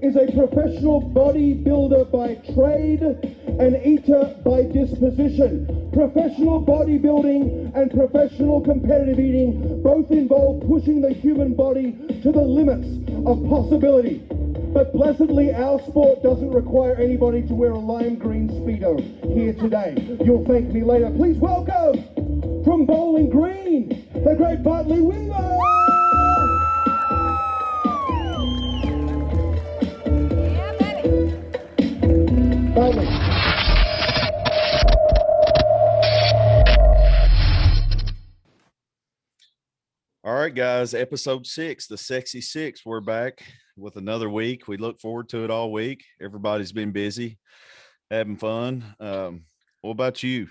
is a professional bodybuilder by trade and eater by disposition. Professional bodybuilding and professional competitive eating both involve pushing the human body to the limits of possibility. But blessedly, our sport doesn't require anybody to wear a lime green Speedo here today. You'll thank me later. Please welcome, from Bowling Green, the great Bartley Weaver! Bartley. All right, guys, episode 6, the Sexy 6. We're back with another week. We look forward to it all week. Everybody's been busy, having fun. What about you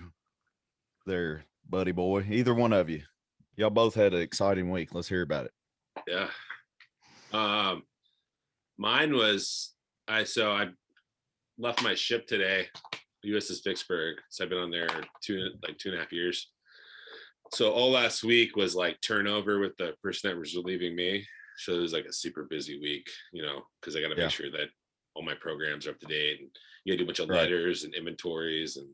there, buddy boy? Either one of you. Y'all both had an exciting week. Let's hear about it. Yeah. Mine was, I left my ship today, USS Vicksburg. So I've been on there two and a half years. So all last week was like turnover with the person that was relieving me. So it was like a super busy week, because I got to make sure that all my programs are up to date, and you got to do a bunch of letters and inventories, and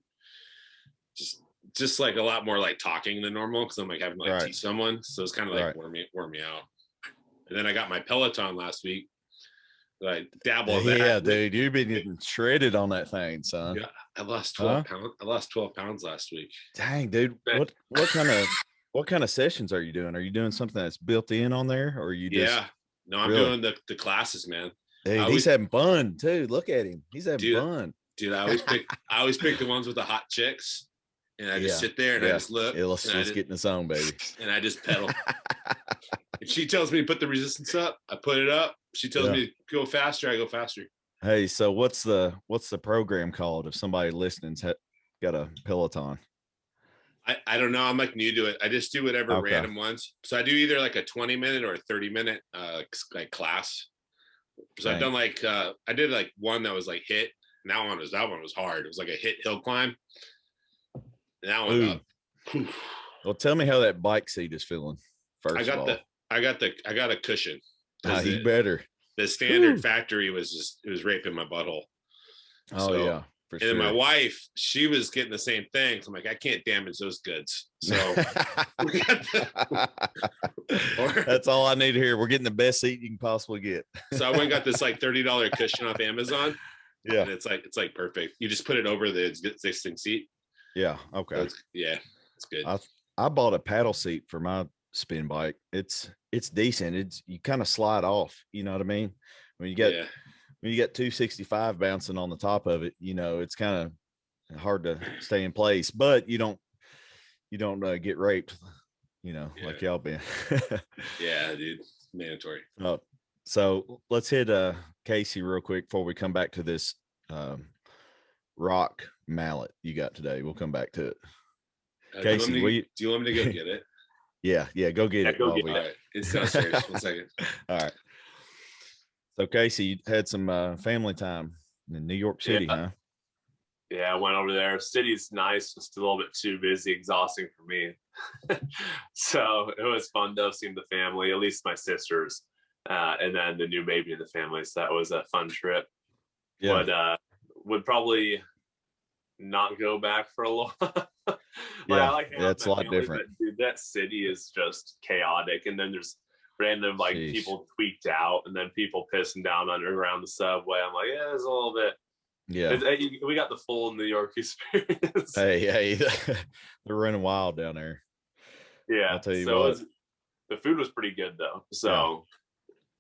just like a lot more like talking than normal, because I'm like having to like teach someone. So it's kind of like wore me out. And then I got my Peloton last week. I dabble in that. Yeah, dude, you've been getting shredded on that thing, son. Yeah, I lost 12 pounds. I lost 12 pounds last week. Dang, dude. What kind of sessions are you doing? Are you doing something that's built in on there, or are you just I'm doing the classes, man. Dude, he's having fun too. Look at him. He's having fun. Dude, I always pick the ones with the hot chicks, and I just sit there and I just look. Yeah, let's just get in the zone, baby. And I just pedal. If she tells me to put the resistance up, I put it up. She tells me to go faster, I go faster. Hey, so what's the program called if somebody listening's got a Peloton? I don't know. I'm like new to it. I just do whatever random ones. So I do either like a 20-minute or a 30-minute like class. So I've done like I did like one that was like hit. And that one was hard. It was like a hit hill climb. And that one Well, tell me how that bike seat is feeling. First of all. I got a cushion. You better. The standard factory it was raping my butthole. For sure. And then my wife, she was getting the same thing. So I'm like, I can't damage those goods. So we got that's all I need to hear. We're getting the best seat you can possibly get. So I went and got this like $30 cushion off Amazon. Yeah. And it's like perfect. You just put it over the existing seat. Yeah. Okay. So it's good. I bought a paddle seat for my spin bike. It's decent. You kind of slide off, you know what I mean? When you got 265 bouncing on the top of it, it's kind of hard to stay in place, but you don't get raped, like y'all been. Yeah, dude, mandatory. So let's hit Casey real quick before we come back to this rock mallet you got today. We'll come back to it. Casey, do you want me to go get it? Yeah, go get it. Go get it. All right. It's downstairs. 1 second. All right. So Casey, you had some family time in New York City, huh? Yeah, I went over there. City's nice, just a little bit too busy, exhausting for me. So it was fun though, seeing the family, at least my sisters, and then the new baby in the family. So that was a fun trip. Yeah. Would probably not go back for a long. It's a lot different. But, dude, that city is just chaotic, and then there's random people tweaked out, and then people pissing down around the subway. I'm like, it's a little bit. Yeah, we got the full New York experience. Hey, they're running wild down there. Yeah, I'll tell you what. The food was pretty good though. So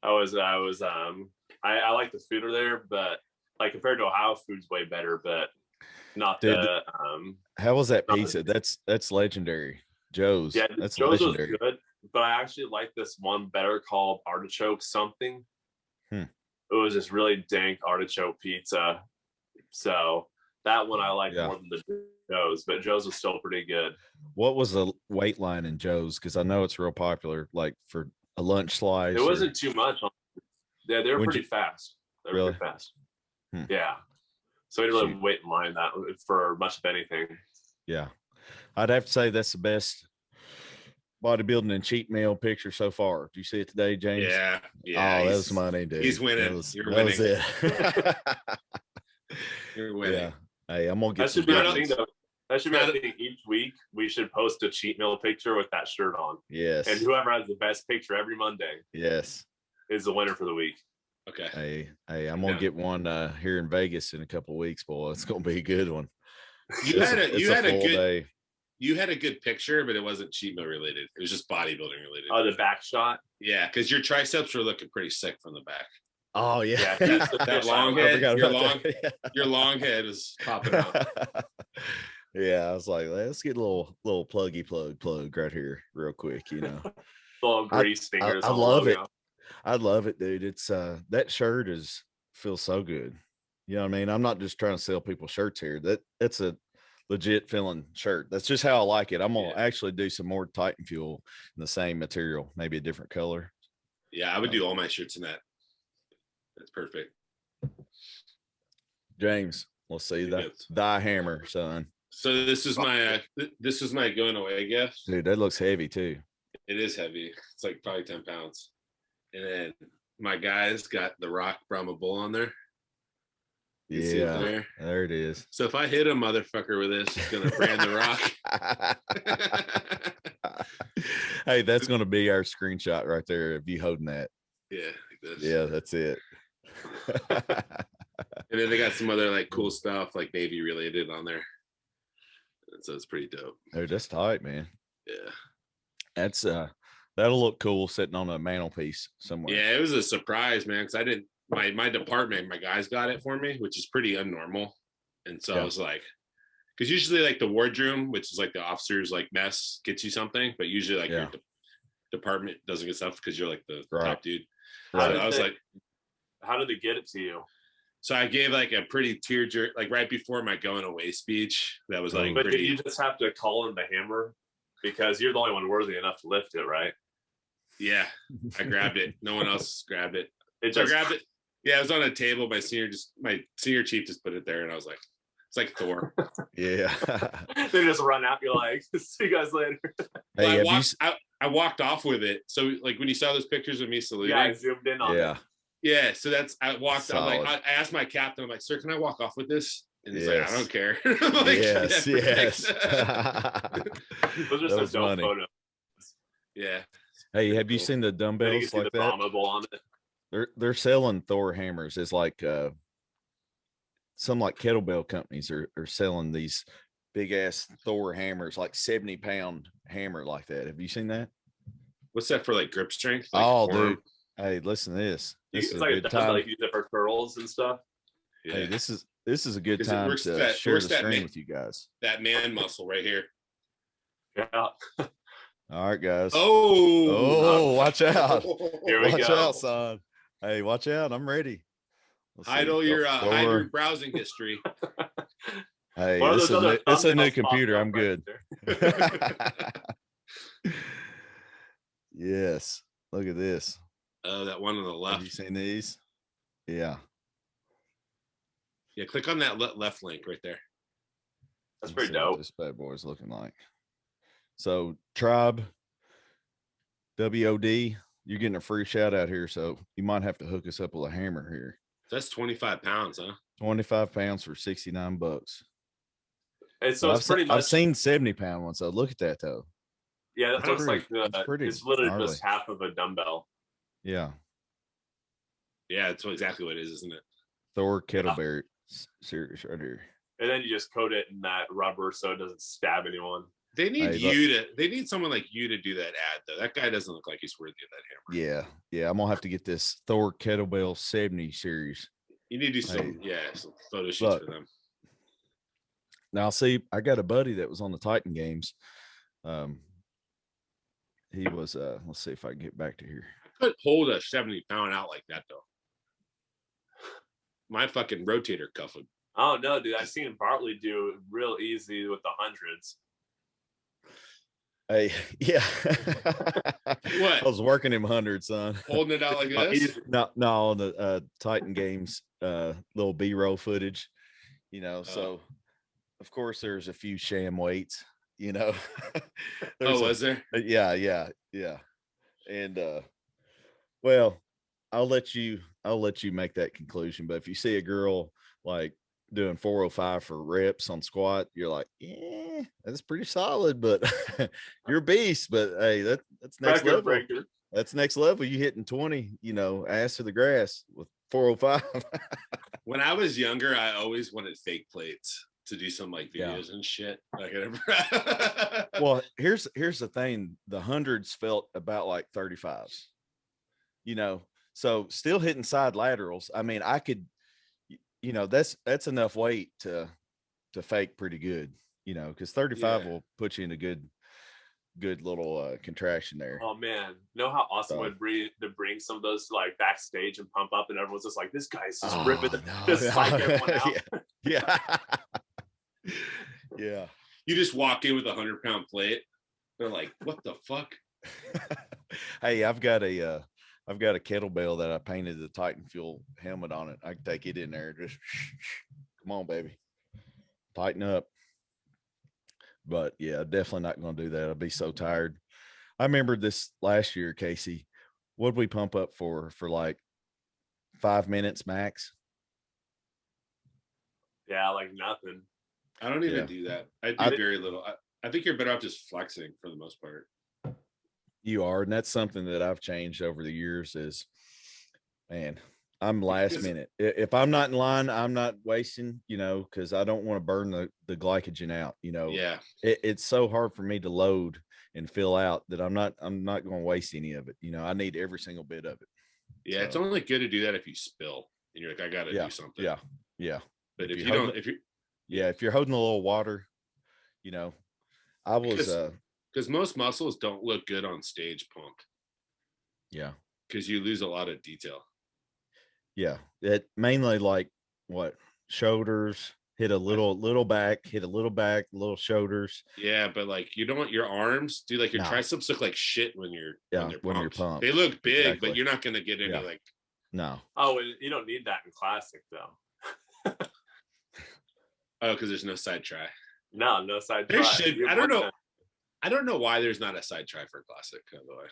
I like the food there, but like compared to Ohio, food's way better. But not how was that pizza? That's legendary. Joe's. Yeah, that's Joe's legendary. Was good, but I actually like this one better called artichoke something. It was this really dank artichoke pizza. So that one I like more than the Joe's, but Joe's was still pretty good. What was the wait line in Joe's? Because I know it's real popular, like for a lunch slice. It wasn't too much. Yeah, they were pretty fast. They were pretty fast. Yeah. So we didn't really wait in line for much of anything. Yeah. I'd have to say that's the best bodybuilding and cheat meal picture so far. Do you see it today, James? Yeah. Oh, that was money, dude. He's winning. You're winning. That was it. You're winning. Yeah. Hey, I'm gonna get That should be a thing, though. That should be a thing. Each week we should post a cheat meal picture with that shirt on. Yes. And whoever has the best picture every Monday. Yes. Is the winner for the week. Okay. Hey, I'm gonna get one here in Vegas in a couple of weeks, boy. It's gonna be a good one. You had a good day. You had a good picture, but it wasn't cheat meal related. It was just bodybuilding related. Oh, the back shot. Yeah, because your triceps were looking pretty sick from the back. Oh yeah, that long head. Your long head is popping out. Yeah, I was like, let's get a little pluggy plug right here, real quick. You know, little grease fingers. I love it. I love it, dude. It's that shirt feels so good. You know what I mean? I'm not just trying to sell people shirts here. That's a legit feeling shirt. That's just how I like it. I'm gonna actually do some more Titan Fuel in the same material, maybe a different color. Yeah, I would do all my shirts in that. That's perfect. James, let's see thy hammer, son. So this is my going away gift. Dude, that looks heavy too. It is heavy. It's like probably 10 pounds. And then my guy's got the Rock Brahma Bull on there. You see it there it is. So if I hit a motherfucker with this, it's gonna brand the Rock. Hey, that's gonna be our screenshot right there of you holding that. Yeah, like this. Yeah, that's it. And then they got some other like cool stuff like Navy related on there. And so it's pretty dope. Dude, that's tight, man. Yeah. That's that'll look cool sitting on a mantelpiece somewhere. Yeah, it was a surprise, man, because I didn't my department, my guys got it for me, which is pretty unnormal. And so I was like, because usually like the wardroom, which is like the officers like mess, gets you something, but usually like your department doesn't get stuff because you're like the top dude. Right. So I was like, how did they get it to you? So I gave like a pretty tear-jerk, like right before my going away speech. That was like, but did you just have to call in the hammer because you're the only one worthy enough to lift it, right? Yeah, I grabbed it. No one else grabbed it. I grabbed it. Yeah, it was on a table. My senior chief just put it there, and I was like, it's like Thor. Yeah. They just run out. You're like, see you guys later. Hey, I walked off with it. So like when you saw those pictures of me saluting, I zoomed in on it. Yeah, so I walked. I'm like, I asked my captain, I'm like, sir, can I walk off with this? And he's like, I don't care. Like, yes. Those are some dope photos. Yeah. Hey, have you seen the dumbbells like that? On it. They're selling Thor hammers. It's like some like kettlebell companies are selling these big ass Thor hammers, like 70-pound hammer like that. Have you seen that? What's that for? Like grip strength? Like dude. Hey, listen to this. This is like a good time. Like use it for curls and stuff. Yeah. Hey, this is a good time to share the screen with you guys. That man muscle right here. Yeah. All right, guys. Oh, watch out. Here we watch go. out, son. Hey, watch out. I'm ready. Hide all your browsing history. Hey, it's a new computer. I'm good. Yes. Look at this. Oh, that one on the left. Have you seen these? Yeah. Yeah, click on that left link right there. That's pretty dope. What this bad boy is looking like. So, Tribe, WOD, you're getting a free shout out here. So, you might have to hook us up with a hammer here. That's 25 pounds, huh? 25 pounds for $69. And so it's pretty much. I've seen 70-pound ones. So, look at that, though. Yeah, that looks like it's literally gnarly. just half of a dumbbell. Yeah. Yeah, that's exactly what it is, isn't it? Thor kettlebell series right here. And then you just coat it in that rubber so it doesn't stab anyone. They need they need someone like you to do that ad though. That guy doesn't look like he's worthy of that hammer. Yeah. I'm gonna have to get this Thor kettlebell 70 series. You need to do some photo shoots for them. Now see, I got a buddy that was on the Titan games. He was let's see if I can get back to here. I couldn't hold a 70-pound out like that though. My fucking rotator cuff would. Oh no, dude! I've seen Bartley do it real easy with the hundreds. Hey, yeah. What? I was working him 100, son. Holding it out like this? No, on the Titan games, little B-roll footage, you know. So, of course, there's a few sham weights, you know. Oh, was there? Yeah. And well, I'll let you make that conclusion. But if you see a girl like doing 405 for reps on squat, you're like, yeah, that's pretty solid, but you're a beast. But hey, that's next level. Breaker. That's next level. You hitting 20, ass to the grass with 405. When I was younger, I always wanted fake plates to do some like videos and shit. Like Well, here's the thing. The hundreds felt about like 35s, so still hitting side laterals. I mean, I could, that's enough weight to fake pretty good, because 35 will put you in a good little contraction there. Oh man, know how awesome it would be to bring some of those like backstage and pump up, and everyone's just like, this guy's just ripping psych everyone out. Yeah. You just walk in with a 100-pound plate. They're like, what the fuck? Hey, I've got a kettlebell that I painted the Titan Fuel helmet on it. I can take it in there. Just come on, baby. Tighten up. But yeah, definitely not going to do that. I'll be so tired. I remember this last year, Casey. What'd we pump up for like 5 minutes max? Yeah, like nothing. I don't even do that. I do very little. I think you're better off just flexing for the most part. You are, and that's something that I've changed over the years is, man, I'm last minute. If I'm not in line, I'm not wasting, because I don't want to burn the glycogen out, Yeah. It's so hard for me to load and fill out that I'm not going to waste any of it. I need every single bit of it. Yeah. So, it's only good to do that if you spill and you're like, I got to do something. Yeah. But if you're holding a little water, I was, because most muscles don't look good on stage pumped. Yeah. Because you lose a lot of detail. Yeah. It mainly like what? Shoulders, hit a little back, little shoulders. Yeah, but like you don't want your arms, dude, like your triceps look like shit when you're pumped. They look big, but you're not gonna get any like no. Oh, you don't need that in classic though. Oh, because there's no side try. No side there try. Should I don't know. I don't know why there's not a side try for classic, by the way.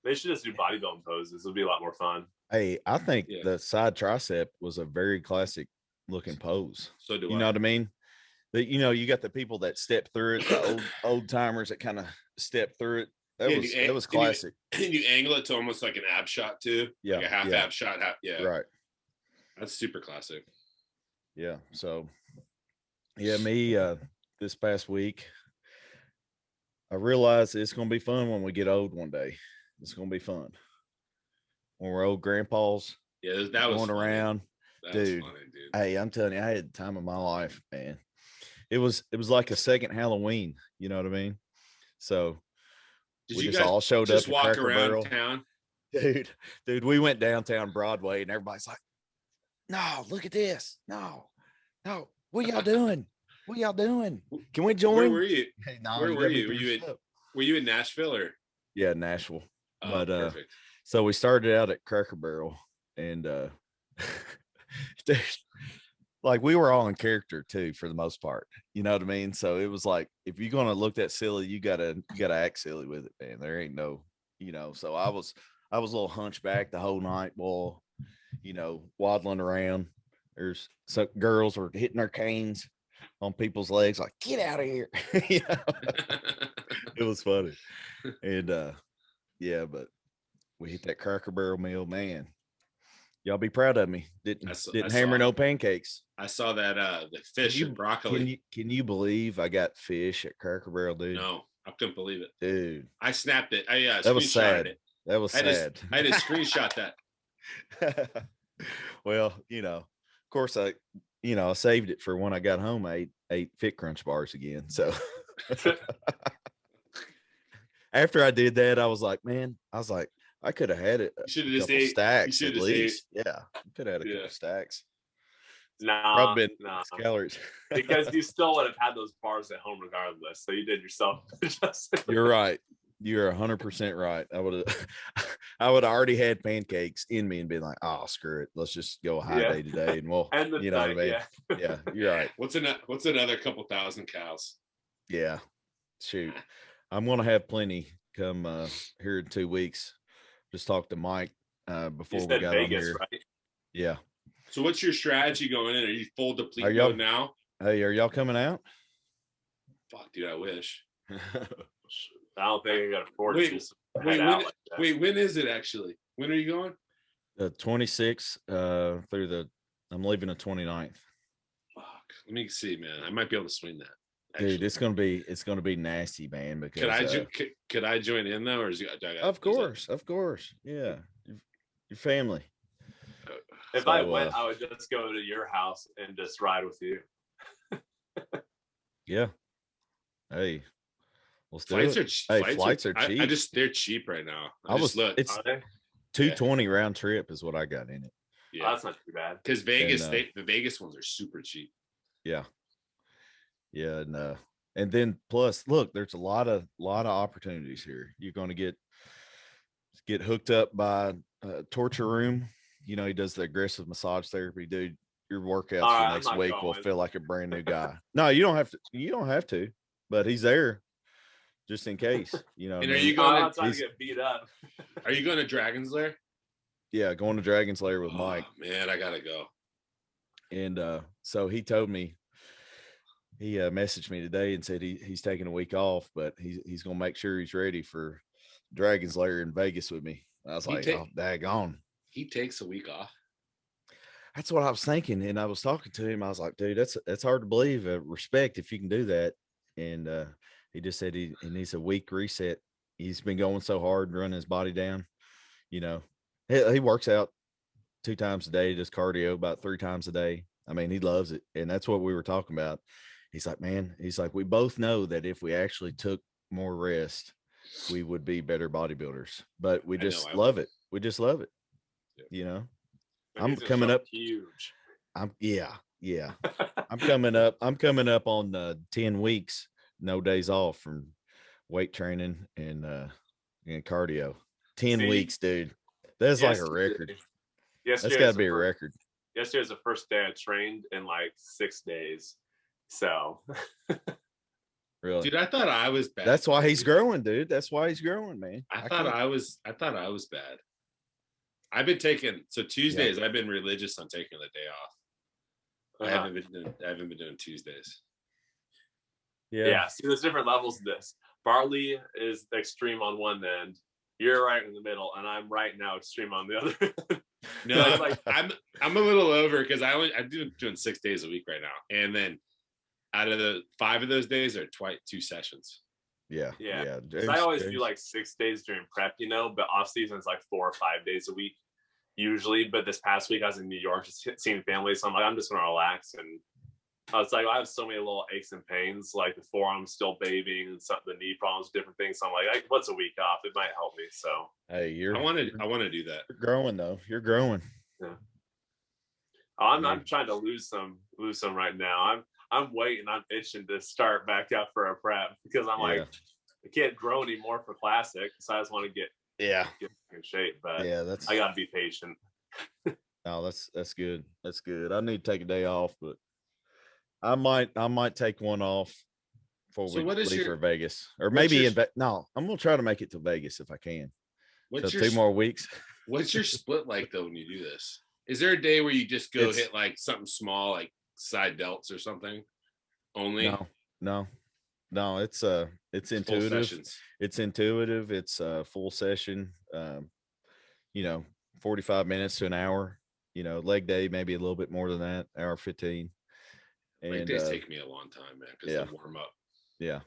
They should just do bodybuilding poses. It'll be a lot more fun. Hey, I think the side tricep was a very classic looking pose. So do you know what I mean? That you got the people that step through it, the old timers that kind of step through it. That was classic. And you angle it to almost like an ab shot too. Yeah. Like a half ab shot. Right. That's super classic. Yeah. So me this past week, I realized it's going to be fun when we get old one day. It's going to be fun. When we're old grandpas. Yeah, that was going funny. Around. That dude, was funny, dude. Hey, I'm telling you, I had the time of my life, man. It was like a second Halloween. You know what I mean? So we just all showed up. Just walk around town? Dude, we went downtown Broadway and everybody's like, no, look at this. No, what y'all doing? What y'all doing? Can we join? Where were you? Hey, no, where were you? Were you in Nashville or? Yeah, Nashville. Oh, perfect. So we started out at Cracker Barrel and dude, like we were all in character too for the most part. You know what I mean? So it was like if you're gonna look that silly, you gotta act silly with it, man. There ain't no, so I was a little hunchback the whole night, boy, waddling around. There's some girls were hitting their canes on people's legs, like, get out of here. It was funny. And but we hit that Cracker Barrel meal, man. Y'all be proud of me. Didn't hammer no pancakes. I saw that the fish and broccoli. Can you believe I got fish at Cracker Barrel, dude? No, I couldn't believe it. Dude. I snapped it. That was sad. It. That was sad. I just screenshot that. Well, of course I saved it for when I got home. I ate Fit Crunch bars again. So after I did that, I was like, I could have had it. You should have just ate stacks at least. Yeah, could have had a couple stacks. Probably calories. Because you still would have had those bars at home regardless. So you did yourself. You're right. You're 100% right. I would have already had pancakes in me and been like, oh, screw it. Let's just go a high day today. And we'll, what I mean? Yeah, you're right. What's another couple thousand cows? Yeah. shoot, I'm gonna have plenty come here in 2 weeks. Just talked to Mike before we got Vegas, on here. right? Yeah. So what's your strategy going in? Are you full deplete y'all- mode now? Hey, are y'all coming out? Fuck, dude, I wish. I don't think I got afford Wait, to just Wait, head when, out like that. wait, when is it actually? When are you going? The 26th through the, I'm leaving the 29th. Fuck. Let me see, man. I might be able to swing that. Dude, it's gonna be nasty, man. Because could I join in though, or is of course, yeah, your family. If I went, I would just go to your house and just ride with you. Yeah. Hey, let's do flights it. are Flights are cheap. They're cheap right now. It's $220 round trip is what I got in it. Yeah, that's not too bad. Because Vegas, the Vegas ones are super cheap. Yeah. Yeah, and then plus, look, there's a lot of opportunities here. You're going to get hooked up by Torture Room. You know, he does the aggressive massage therapy, dude. Your workouts the next week will feel like a brand new guy. No, you don't have to, but he's there just in case. You know. And are you going to get beat up? Are you going to Dragon's Lair? Yeah, going to Dragon's Lair with Mike. Man, I gotta go. And so he told me, he messaged me today and said he's taking a week off, but he's gonna make sure he's ready for Dragon's Lair in Vegas with me. I was like, oh, daggone. He takes a week off. That's what I was thinking, and I was talking to him. I was like, dude, that's hard to believe. Respect if you can do that. And he just said he needs a week reset. He's been going so hard, running his body down. You know, he works out 2 times a day, does cardio about 3 times a day. I mean, he loves it, and that's what we were talking about. He's like, man, we both know that if we actually took more rest, we would be better bodybuilders. But we just love it. We just love it. Yeah. You know, I'm coming up huge. Yeah. I'm coming up on 10 weeks, no days off from weight training and cardio. 10 weeks, dude. That's like a record. That's got to be a record. Yesterday was the first day I trained in like 6 days. So really, dude, I thought I was bad. That's why he's growing, dude. That's why he's growing, man. I thought I was bad. I've been taking Tuesdays. Yeah. I've been religious on taking the day off. I haven't been doing Tuesdays. Yeah. See, there's different levels of this. Bartley is extreme on one end. You're right in the middle, and I'm right now extreme on the other. No, I'm a little over because I'm doing 6 days a week right now, and then out of the 5 of those days are 2 sessions. Yeah. I always do like 6 days during prep, but off season is like 4 or 5 days a week usually. But this past week I was in New York just seeing family, so I'm like, I'm just gonna relax. And I was like, I have so many little aches and pains, like the forearm's still babying and the knee problems, different things. So I'm like, what's a week off? It might help me. So hey, I want to do that. You're growing though. You're growing. Yeah. I'm trying to lose some right now. I'm waiting. I'm itching to start back out for a prep because I'm like, I can't grow anymore for classic. So I just want to get in shape. But I got to be patient. No, that's good. That's good. I need to take a day off, but I might take one off before we leave for Vegas, or maybe no. I'm gonna try to make it to Vegas if I can. What's 2 more weeks? What's your split like though when you do this? Is there a day where you just go hit like something small, like side delts or something? Only no. It's intuitive. It's intuitive. It's a full session. 45 minutes to an hour. Leg day maybe a little bit more than that. Hour 15. And leg days take me a long time, man, because they warm up. Yeah.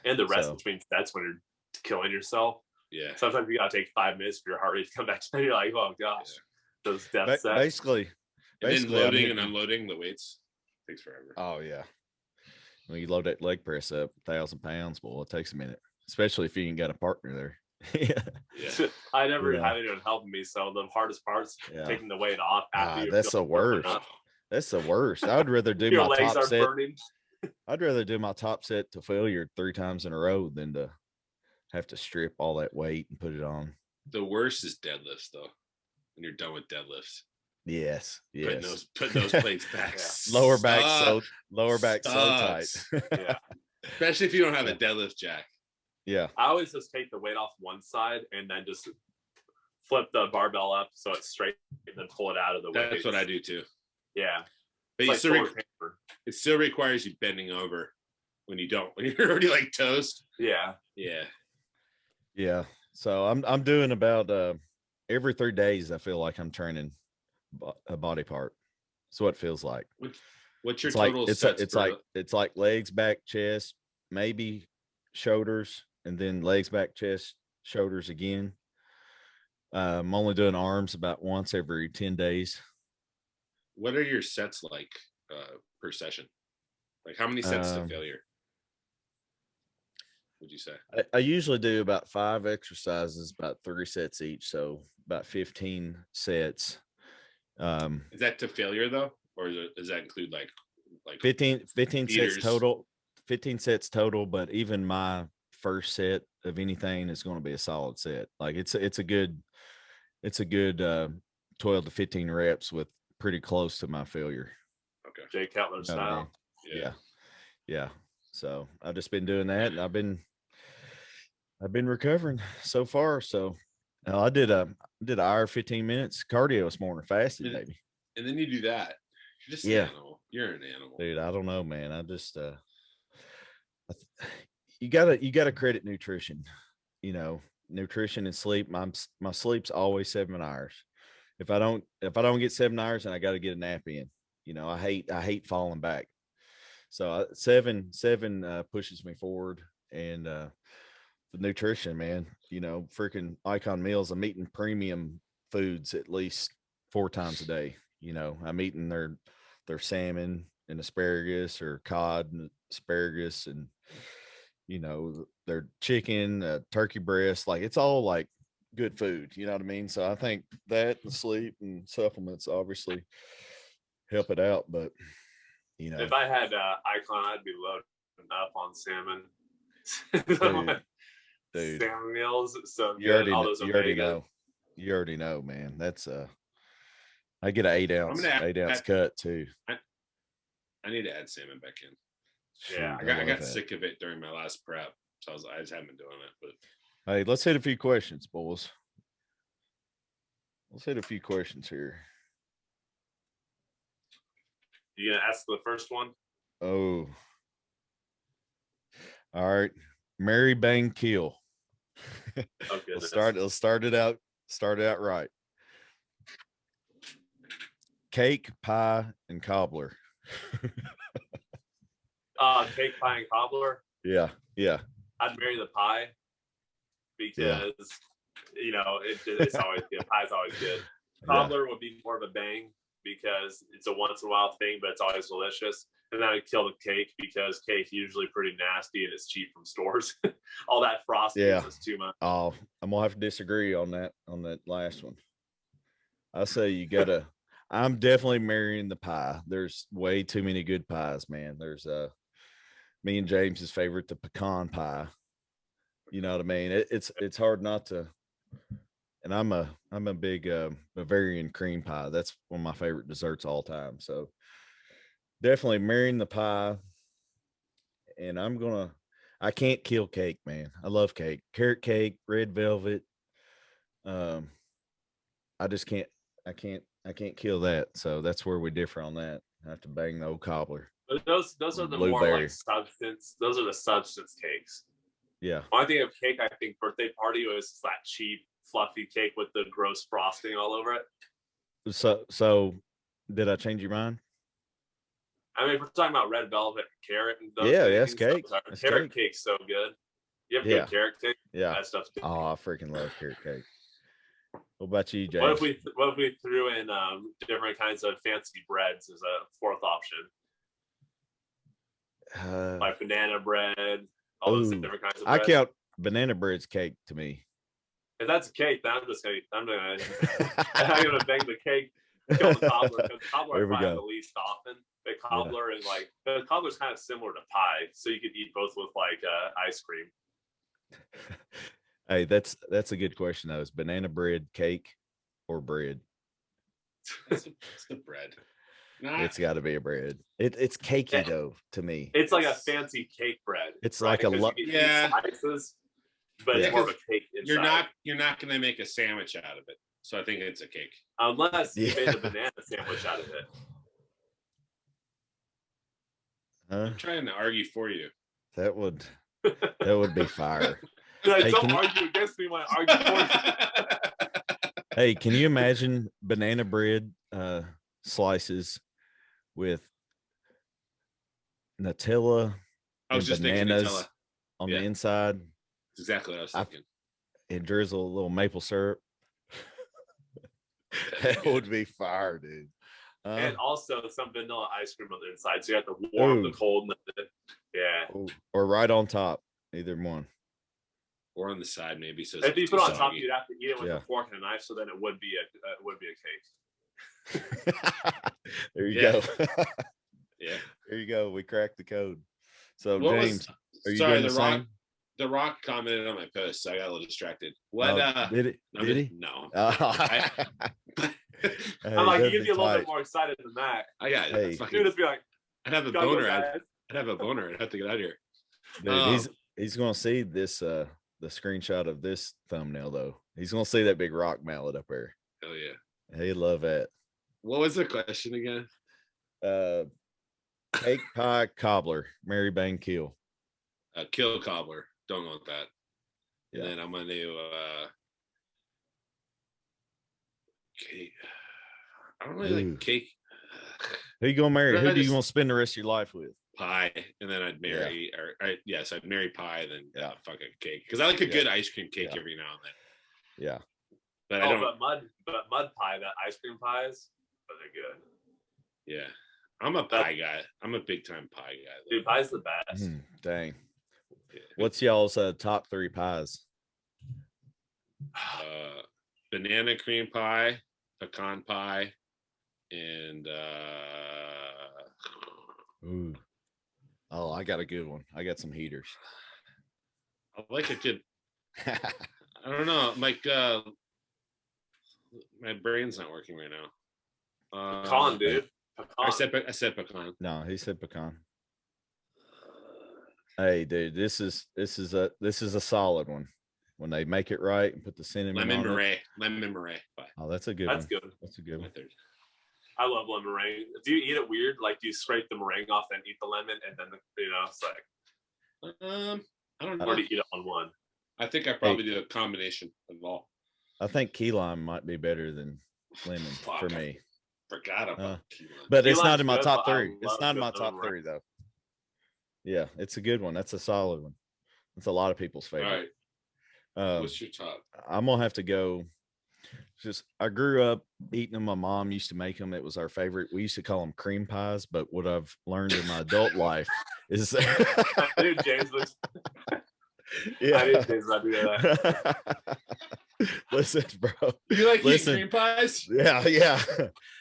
And the rest between sets when you're killing yourself. Yeah. Sometimes you gotta take 5 minutes for your heart rate to come back to you. You're like, oh gosh, those death sets. Basically, then loading and unloading the weights takes forever. Oh yeah. When you load that leg press up 1,000 pounds, well, it takes a minute, especially if you ain't got a partner there. Yeah. I never had anyone helping me, so the hardest part's taking the weight off after that's the worst. That's the worst. I'd rather do my top set. I'd rather do my top set to failure 3 times in a row than to have to strip all that weight and put it on. The worst is deadlifts, though. When you're done with deadlifts. Yes. Putting those plates back. Lower back so tight. Yeah. Especially if you don't have a deadlift jack. Yeah. I always just take the weight off one side and then just flip the barbell up so it's straight and then pull it out of the weight. That's what I do too. Yeah. But it still requires you bending over when you're already like toast. Yeah. Yeah. Yeah. So I'm doing about every 3 days. I feel like I'm training a body part. That's what it feels like. What's your It's total like, sets? It's like legs, back, chest, maybe shoulders, and then legs, back, chest, shoulders again. I'm only doing arms about once every 10 days. What are your sets like per session? Like how many sets to failure would you say? I usually do about 5 exercises, about 3 sets each. So about 15 sets. Is that to failure though? Or does that include like 15 meters? sets total, 15 sets total. But even my first set of anything is going to be a solid set. Like it's a good 12 to 15 reps with pretty close to my failure. Okay. Jay Cutler style. Yeah. So I've just been doing that, and I've been recovering so far. So I did an hour 15 minutes cardio this morning, fasted, baby. And then you do that. You're just an animal. You're an animal, dude. I don't know, man. I just you gotta credit nutrition. You know, nutrition and sleep. My sleep's always 7 hours. If I don't get 7 hours, then I got to get a nap in. You know, I hate falling back. So 7 pushes me forward, and the nutrition, man. You know, freaking Icon Meals. I'm eating premium foods at least 4 times a day. You know, I'm eating their salmon and asparagus, or cod and asparagus, and you know, their chicken, turkey breast. Like it's all like good food, you know what I mean? So I think that and sleep and supplements obviously help it out. But you know, if I had Icon, I'd be loading up on salmon. Dude, salmon meals. So you already know, man. That's I get an 8 ounce cut too. I need to add salmon back in. Yeah, I got sick of it during my last prep, so I just haven't been doing it. But hey, let's hit a few questions, boys. Let's hit a few questions here. You gonna ask the first one? Oh, all right. Mary Bang Kill. Okay, Let's start it out right. Cake, pie, and cobbler. Cake, pie, and cobbler. Yeah. I'd marry the pie because you know it's always good. Pie's always good. Cobbler would be more of a bang because it's a once in a while thing, but it's always delicious. And then I'd kill the cake because cake's usually pretty nasty and it's cheap from stores. All that frosting is too much. Oh, I'm gonna have to disagree on that last one. I say you gotta. I'm definitely marrying the pie. There's way too many good pies, man. There's me and James's favorite, the pecan pie. You know what I mean? It's hard not to. And I'm a big Bavarian cream pie. That's one of my favorite desserts all time. So definitely marrying the pie. And I can't kill cake, man. I love cake. Carrot cake, red velvet. I just can't kill that. So that's where we differ on that. I have to bang the old cobbler. But those are the more like substance. Those are the substance cakes. Yeah. When I think of cake, I think birthday party was that cheap, fluffy cake with the gross frosting all over it. So did I change your mind? I mean, if we're talking about red velvet and carrot and those that's cake. Carrot cake's so good. You have good carrot cake? Yeah. That stuff's good. Oh, I freaking love carrot cake. What about you, James? What if we threw in different kinds of fancy breads as a fourth option? Like banana bread, all those different kinds of bread. I count banana bread's cake to me. If that's a cake, then I'm gonna bang the cake, kill the cobbler, because cobbler I find the least often. But cobbler and the cobbler's kind of similar to pie, so you could eat both with ice cream. Hey, that's a good question though. Is banana bread cake or bread? It's the bread. it's got to be a bread. It's cakey though to me. It's like a fancy cake bread. It's right? like a slices, but it's more of a cake inside. You're not gonna make a sandwich out of it. So I think it's a cake. Unless you made a banana sandwich out of it. I'm trying to argue for you. That would be fire. Hey, don't argue against me when I argue for you. Hey, can you imagine banana bread slices with Nutella and bananas on the inside? That's exactly what I was thinking. And drizzle a little maple syrup. That would be fire, dude. And also some vanilla ice cream on the inside, so you have to warm the cold. Or right on top, either one. Or on the side, maybe. So if you put it on top, you'd have to eat it with a fork and a knife. So then it would be a cake. There you go. Yeah. There you go. We cracked the code. So James, are you doing the same? The Rock commented on my post, so I got a little distracted. What? Did he? No. I'm like, you can be a little bit more excited than that. I got it. Dude, just be like, I'd have a boner. I'd have a boner. I'd have to get out of here. Dude, he's gonna see this the screenshot of this thumbnail though. He's gonna see that big rock mallet up there. Oh yeah. He'd love that. What was the question again? Cake pie cobbler, Mary Bang Kill. Kill cobbler. Don't want that. Yeah. And then I'm gonna do cake. I don't really like cake. Who you gonna marry? Who do you want to spend the rest of your life with? Pie, and then I'd marry, I'd marry pie, then fucking cake, because I like a good ice cream cake every now and then. Yeah, but I don't. But mud pie, that ice cream pies, but they're good. Yeah, I'm a pie guy. I'm a big time pie guy. Dude, pie's the best. Dang. Yeah. What's y'all's top 3 pies? Banana cream pie, pecan pie, and oh, I got a good one. I got some heaters. I like a good. I don't know, like my brain's not working right now. Pecan, dude. Pecan. I said pecan. No, he said pecan. Hey, dude, this is a solid one. When they make it right and put the cinnamon lemon on meringue. Lemon meringue. Oh, that's a good That's one. Good. That's a good one. I love lemon meringue. Do you eat it weird? Like, do you scrape the meringue off and eat the lemon, and then it's like? I don't know. Or do you eat it on one? I think I probably do a combination of all. I think key lime might be better than lemon for me. Forgot about key lime. But it's not in my top 3. It's not in my top 3 though. Yeah, it's a good one. That's a solid one. It's a lot of people's favorite. All right. What's your top? I'm gonna have to go. I grew up eating them. My mom used to make them. It was our favorite. We used to call them cream pies. But what I've learned in my adult life is I knew James was. Yeah, I knew James would do that. Listen, bro. You like eating cream pies? Yeah.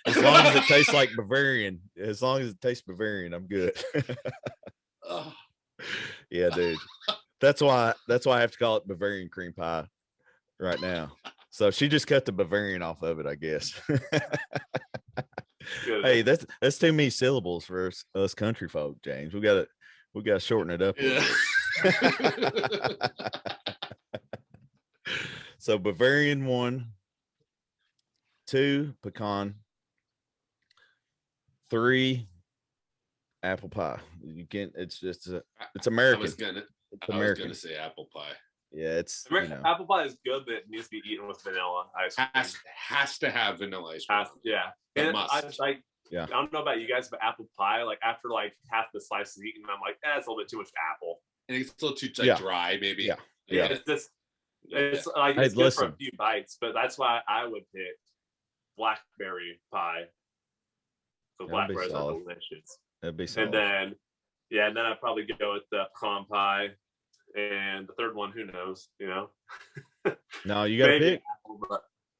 As long as it tastes like Bavarian. As long as it tastes Bavarian, I'm good. Yeah, dude. That's why I have to call it Bavarian cream pie right now. So she just cut the Bavarian off of it, I guess. Hey, that's too many syllables for us country folk, James. We gotta shorten it up. Yeah. So Bavarian 1, 2 pecan, 3 apple pie. You can't. It's American. I was gonna say apple pie. Yeah, apple pie is good, but it needs to be eaten with vanilla ice cream. Has to have vanilla ice cream. Yeah, and I don't know about you guys, but apple pie, like after like half the slice is eaten, I'm like, it's a little bit too much apple. And it's still too dry, maybe. Yeah. It's good for a few bites, but that's why I would pick blackberry pie. So blackberries are delicious. That'd be solid. And then I'd probably go with the pecan pie, and the third one, who knows? No, you gotta pick.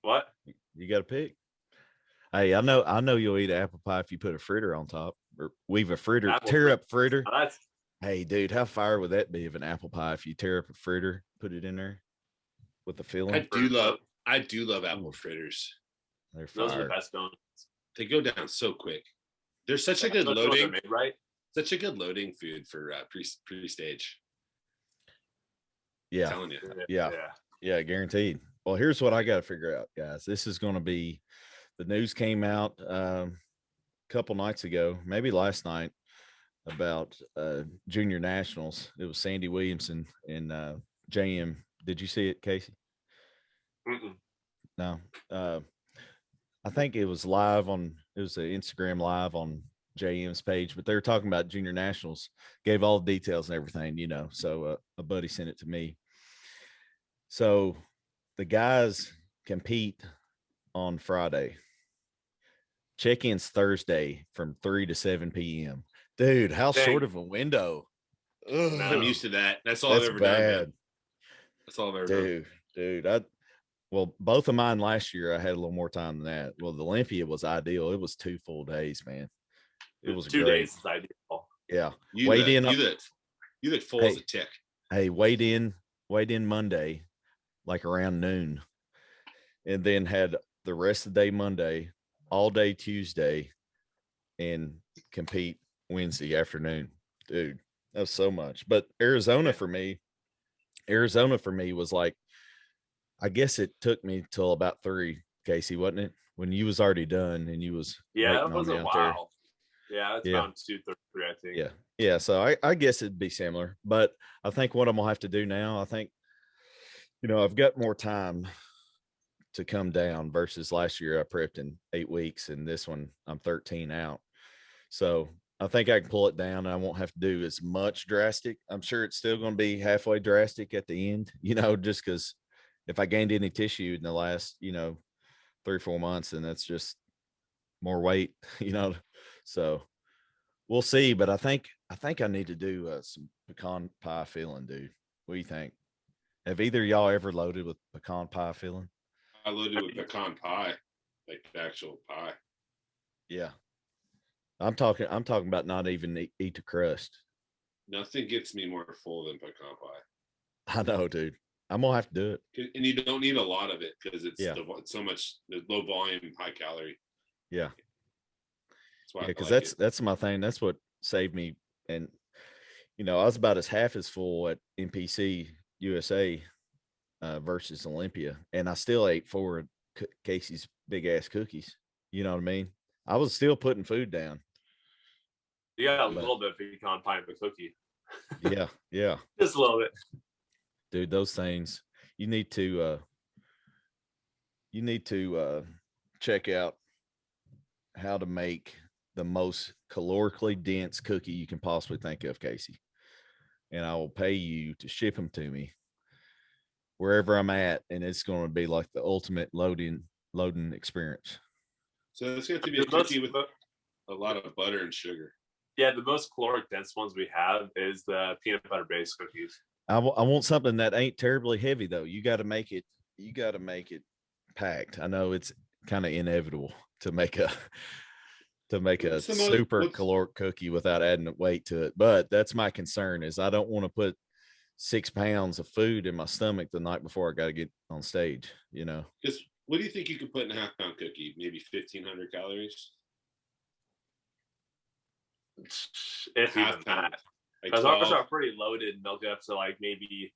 What? You gotta pick. Hey, I know you'll eat apple pie if you put a fritter on top, or weave a fritter, tear up fritter. Hey, dude, how fire would that be of an apple pie if you tear up a fritter, put it in there with the filling? I do love apple fritters. They're fire. Those are the best donuts. They go down so quick. They're such a good loading, made, right? Such a good loading food for pre-stage. Yeah. I'm telling you. Yeah, guaranteed. Well, here's what I got to figure out, guys. This is going to be, the news came out a couple nights ago, maybe last night, about junior nationals. It was Sandy Williamson and JM. Did you see it, Casey? Mm-mm. No. I think it was live on, it was an Instagram live on JM's page, but they were talking about junior nationals, gave all the details and everything, you know. So a buddy sent it to me. So the guys compete on Friday. Check-in's Thursday from 3 to 7 p.m. Dude, how short of a window. Ugh. I'm used to that. That's all I've ever done. Man. That's all I've ever done. Dude, well, both of mine last year, I had a little more time than that. Well, the Olympia was ideal. It was 2 full days, man. It was 2 great. days is ideal. Yeah. You look full as a tick. Hey, weighed in Monday, like around noon, and then had the rest of the day Monday, all day Tuesday, and compete Wednesday afternoon. Dude, that was so much. But Arizona for me was like, I guess it took me till about 3, Casey, wasn't it? When you was already done and you was that was a while. Yeah, it's around 2:33, I think. Yeah. So I guess it'd be similar. But I think what I'm gonna have to do now, I think, you know, I've got more time to come down versus last year I prepped in 8 weeks, and this one I'm 13 out. So I think I can pull it down and I won't have to do as much drastic. I'm sure it's still going to be halfway drastic at the end, you know, just because if I gained any tissue in the last, you know, 3 or 4 months, then that's just more weight, you know. So we'll see. But I think I need to do some pecan pie filling, dude. What do you think? Have either of y'all ever loaded with pecan pie filling? I loaded with pecan pie, like the actual pie. Yeah. I'm talking about not even eat the crust. Nothing gets me more full than pecan pie. I know, dude. I'm gonna have to do it. And you don't need a lot of it because it's so much low volume, high calorie. Yeah. Because like that's my thing. That's what saved me. And you know, I was about half as full at NPC USA versus Olympia, and I still ate 4 Casey's big ass cookies. You know what I mean? I was still putting food down. You got a little bit of pecan pie in the cookie. Yeah. Just a little bit. Dude, those things, you need to check out how to make the most calorically dense cookie you can possibly think of, Casey. And I will pay you to ship them to me wherever I'm at, and it's going to be like the ultimate loading experience. So it's going to be a cookie with a lot of butter and sugar. Yeah, the most caloric dense ones we have is the peanut butter based cookies. I want something that ain't terribly heavy though. You got to make it packed. I know it's kind of inevitable to make a super caloric cookie without adding weight to it. But that's my concern, is I don't want to put 6 pounds of food in my stomach the night before I got to get on stage, you know. Because what do you think you could put in a half-pound cookie? Maybe 1,500 calories? If half pound. Because ours are pretty loaded milk up, so like maybe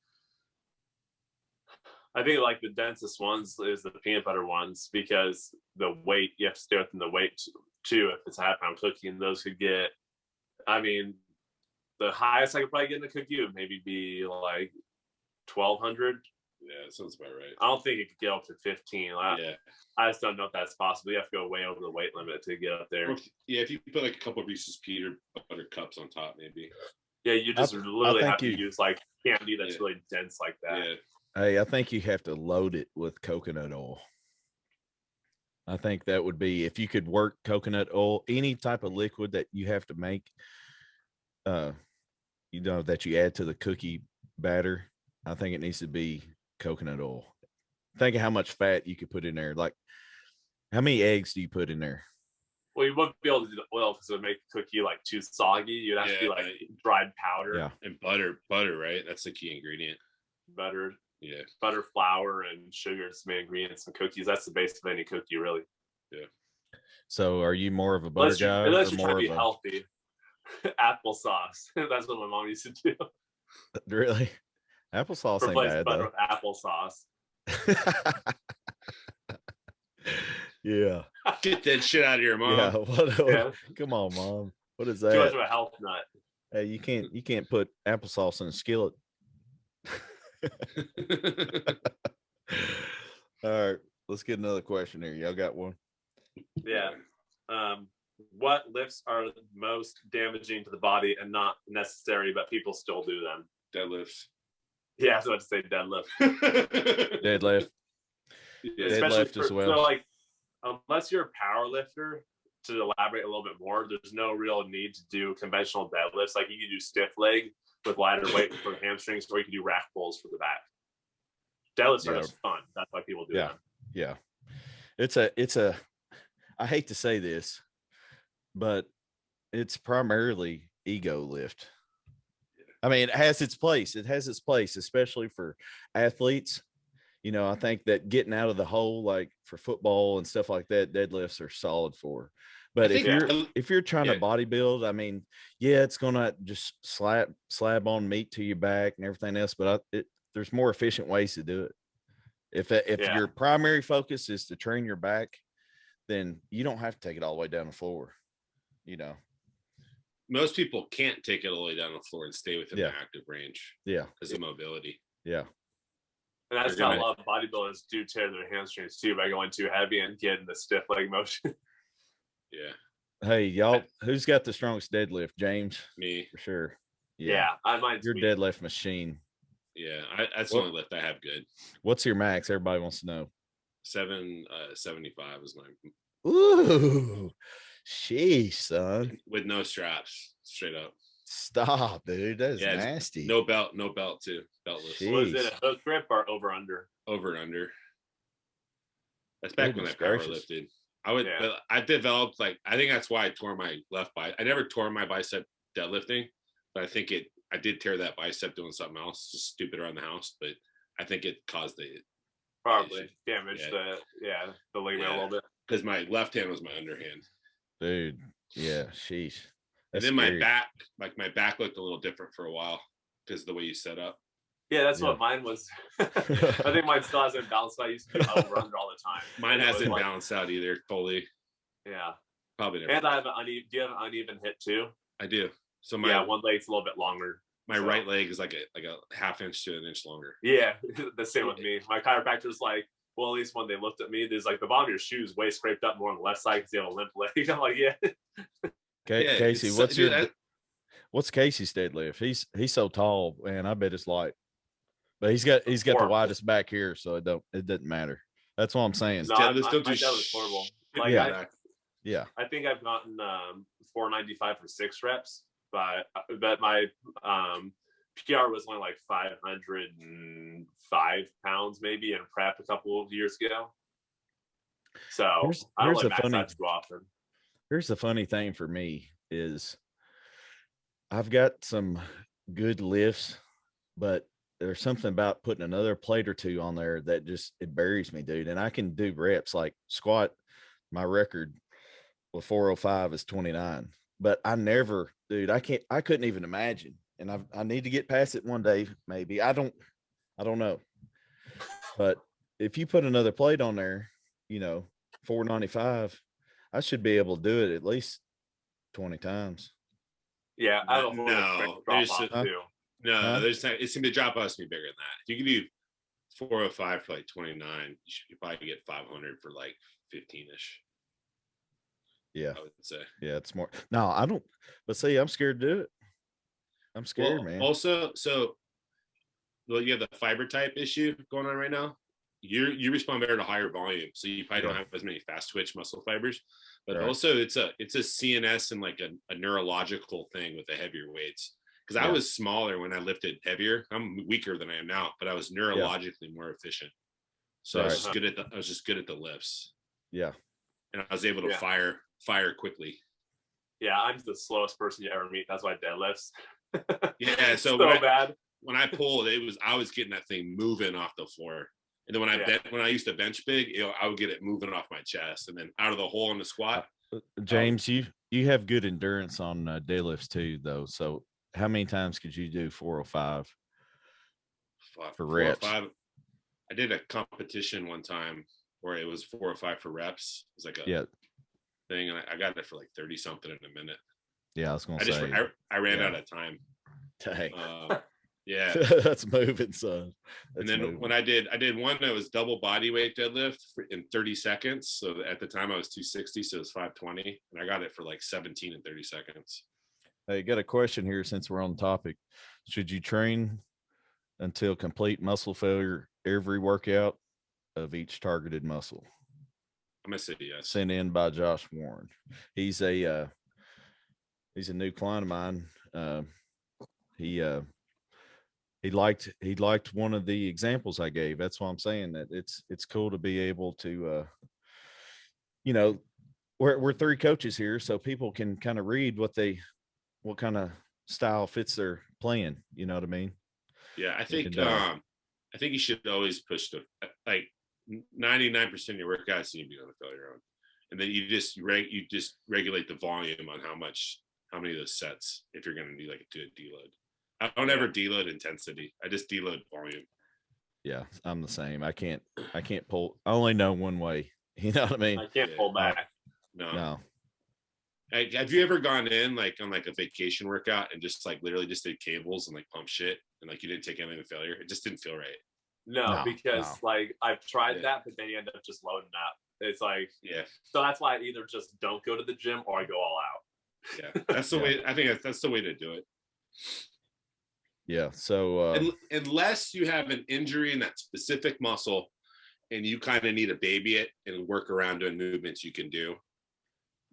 I think like the densest ones is the peanut butter ones, because the weight, you have to stay within the weight too if it's a half-pound cookie, and those could get, I mean, the highest I could probably get in a cookie would maybe be like 1,200. Yeah, that sounds about right. I don't think it could get up to 15. I just don't know if that's possible. You have to go way over the weight limit to get up there. If you put like a couple of Reese's peanut butter cups on top, maybe. Yeah, you just literally have to use like candy that's really dense like that. Yeah. Hey, I think you have to load it with coconut oil. I think that would be, if you could work coconut oil, any type of liquid that you have to make, you know, that you add to the cookie batter, I think it needs to be coconut oil. Think of how much fat you could put in there. Like, how many eggs do you put in there? Well, you wouldn't be able to do the oil because it would make the cookie like too soggy. You'd have to be like dried powder. Yeah. And butter, right? That's the key ingredient. Butter. Yeah. Butter, flour, and sugar is the main ingredients in cookies. That's the base of any cookie, really. Yeah. So are you more of a butter guy unless or you're trying more to of be a healthy? Applesauce. That's what my mom used to do. really? Applesauce ain't Replace bad butter though. with applesauce. Yeah. Get that shit out of here, Mom. Yeah. What, Yeah. come on, Mom. What is Too much that? of a health nut. Hey, you can't put applesauce in a skillet. All right, let's get another question here. Y'all got one? Yeah. What lifts are most damaging to the body and not necessary, but people still do them? Deadlifts. Yeah, I was about to say deadlift. Deadlift. Yeah. Especially Deadlift as well. So like, unless you're a power lifter, to elaborate a little bit more, there's no real need to do conventional deadlifts. Like you can do stiff leg with lighter weight for the hamstrings, or you can do rack pulls for the back. Deadlifts are just fun. That's why people do them. Yeah. It's a I hate to say this, but it's primarily ego lift. I mean, it has its place. It has its place, especially for athletes. You know, I think that getting out of the hole, like for football and stuff like that, deadlifts are solid for. But if you're trying to bodybuild, I mean, yeah, it's gonna just slab on meat to your back and everything else. But there's more efficient ways to do it. If your primary focus is to train your back, then you don't have to take it all the way down the floor. You know, most people can't take it all the way down the floor and stay within the active range. Yeah, because of mobility. Yeah. And that's how a lot of bodybuilders do tear their hamstrings too, by going too heavy and getting the stiff leg motion. Yeah. Hey, y'all, who's got the strongest deadlift? James? Me. For sure. Yeah, I might. Your deadlift machine. Yeah, that's the only lift I have good. What's your max? Everybody wants to know. 775 is my. Ooh, sheesh, son. With no straps, straight up. Stop, dude. That is nasty. No belt too. Beltless. Was it a hook grip or over under? Over and under. That's back when I power lifted. But I developed, like, I think that's why I tore my left bicep. I never tore my bicep deadlifting, but I think I did tear that bicep doing something else, just stupid around the house. But I think it caused probably damaged the ligament a little bit, because my left hand was my underhand. Dude, yeah, sheesh. That's and then scary. My back looked a little different for a while because of the way you set up. Yeah, that's what mine was. I think mine still hasn't balanced. I used to do over under all the time. Mine hasn't balanced out either fully. Yeah, probably never. And I have do you have an uneven hip too? I do. So one leg's a little bit longer. My right leg is like a half inch to an inch longer. Yeah, the same with me. My chiropractor's like, well, at least when they looked at me, there's like the bottom of your shoes way scraped up more on the left side because you have a limp leg. I'm like, Casey, what's Casey's deadlift? He's so tall, man. I bet it's light. But he's got the widest back here, so it doesn't matter. That's what I'm saying. No, my dad was horrible. Like, I think I've gotten 495 for 6 reps, but my PR was only like 505 pounds maybe in prep a couple of years ago. So I don't max out too often. Here's the funny thing for me is I've got some good lifts, but there's something about putting another plate or two on there that it buries me, dude. And I can do reps like squat. My record with 405 is 29, but I never, dude, I couldn't even imagine. And I need to get past it one day. Maybe I don't know, but if you put another plate on there, 495, I should be able to do it at least 20 times. Yeah. I don't know. There's not, it's going to drop us to be bigger than that. If you can do 405 for like 29, you probably get 500 for like 15-ish. Yeah. I would say. Yeah, it's more. No, I don't. But see, I'm scared to do it. I'm scared, man. Also, you have the fiber type issue going on right now. You respond better to higher volume, so you probably don't have as many fast twitch muscle fibers. But also, it's a CNS and like a neurological thing with the heavier weights. Because I was smaller when I lifted heavier. I'm weaker than I am now, but I was neurologically more efficient. So I was just good at the lifts. Yeah. And I was able to fire quickly. Yeah, I'm the slowest person you ever meet. That's why deadlifts. Yeah, so bad. When I pulled, I was getting that thing moving off the floor. And then when I used to bench big, I would get it moving off my chest, and then out of the hole in the squat. James, you have good endurance on deadlifts too, though. So how many times could you do 405 for reps? 405. I did a competition one time where it was 405 for reps. It was like a thing, and I got it for like 30 something in a minute. Yeah, I was gonna say. I ran out of time. Dang. Yeah, that's moving, son. And then when I did one that was double body weight deadlift in 30 seconds. So at the time I was 260, so it was 520, and I got it for like 17 in 30 seconds. Hey, got a question here since we're on the topic. Should you train until complete muscle failure every workout of each targeted muscle? I'm gonna say yes. Sent in by Josh Warren. He's a new client of mine. He liked one of the examples I gave. That's why I'm saying that it's cool to be able to, we're three coaches here, so people can kind of read what kind of style fits their plan. You know what I mean? Yeah, I think you should always push the 99% of your workouts you need to be on a failure on, and then you just regulate the volume on how many of those sets if you're going to do like a deload. I don't ever deload intensity. I just deload volume. Yeah, I'm the same. I can't pull. I only know one way. You know what I mean? I can't pull back. No. Have you ever gone in like on like a vacation workout and just like literally just did cables and like pump shit and like you didn't take anything to failure? It just didn't feel right. No, because like I've tried that, but then you end up just loading up. It's like, so that's why I either just don't go to the gym or I go all out. Yeah, that's the way. I think that's the way to do it. Yeah. So unless you have an injury in that specific muscle and you kind of need to baby it and work around doing movements you can do,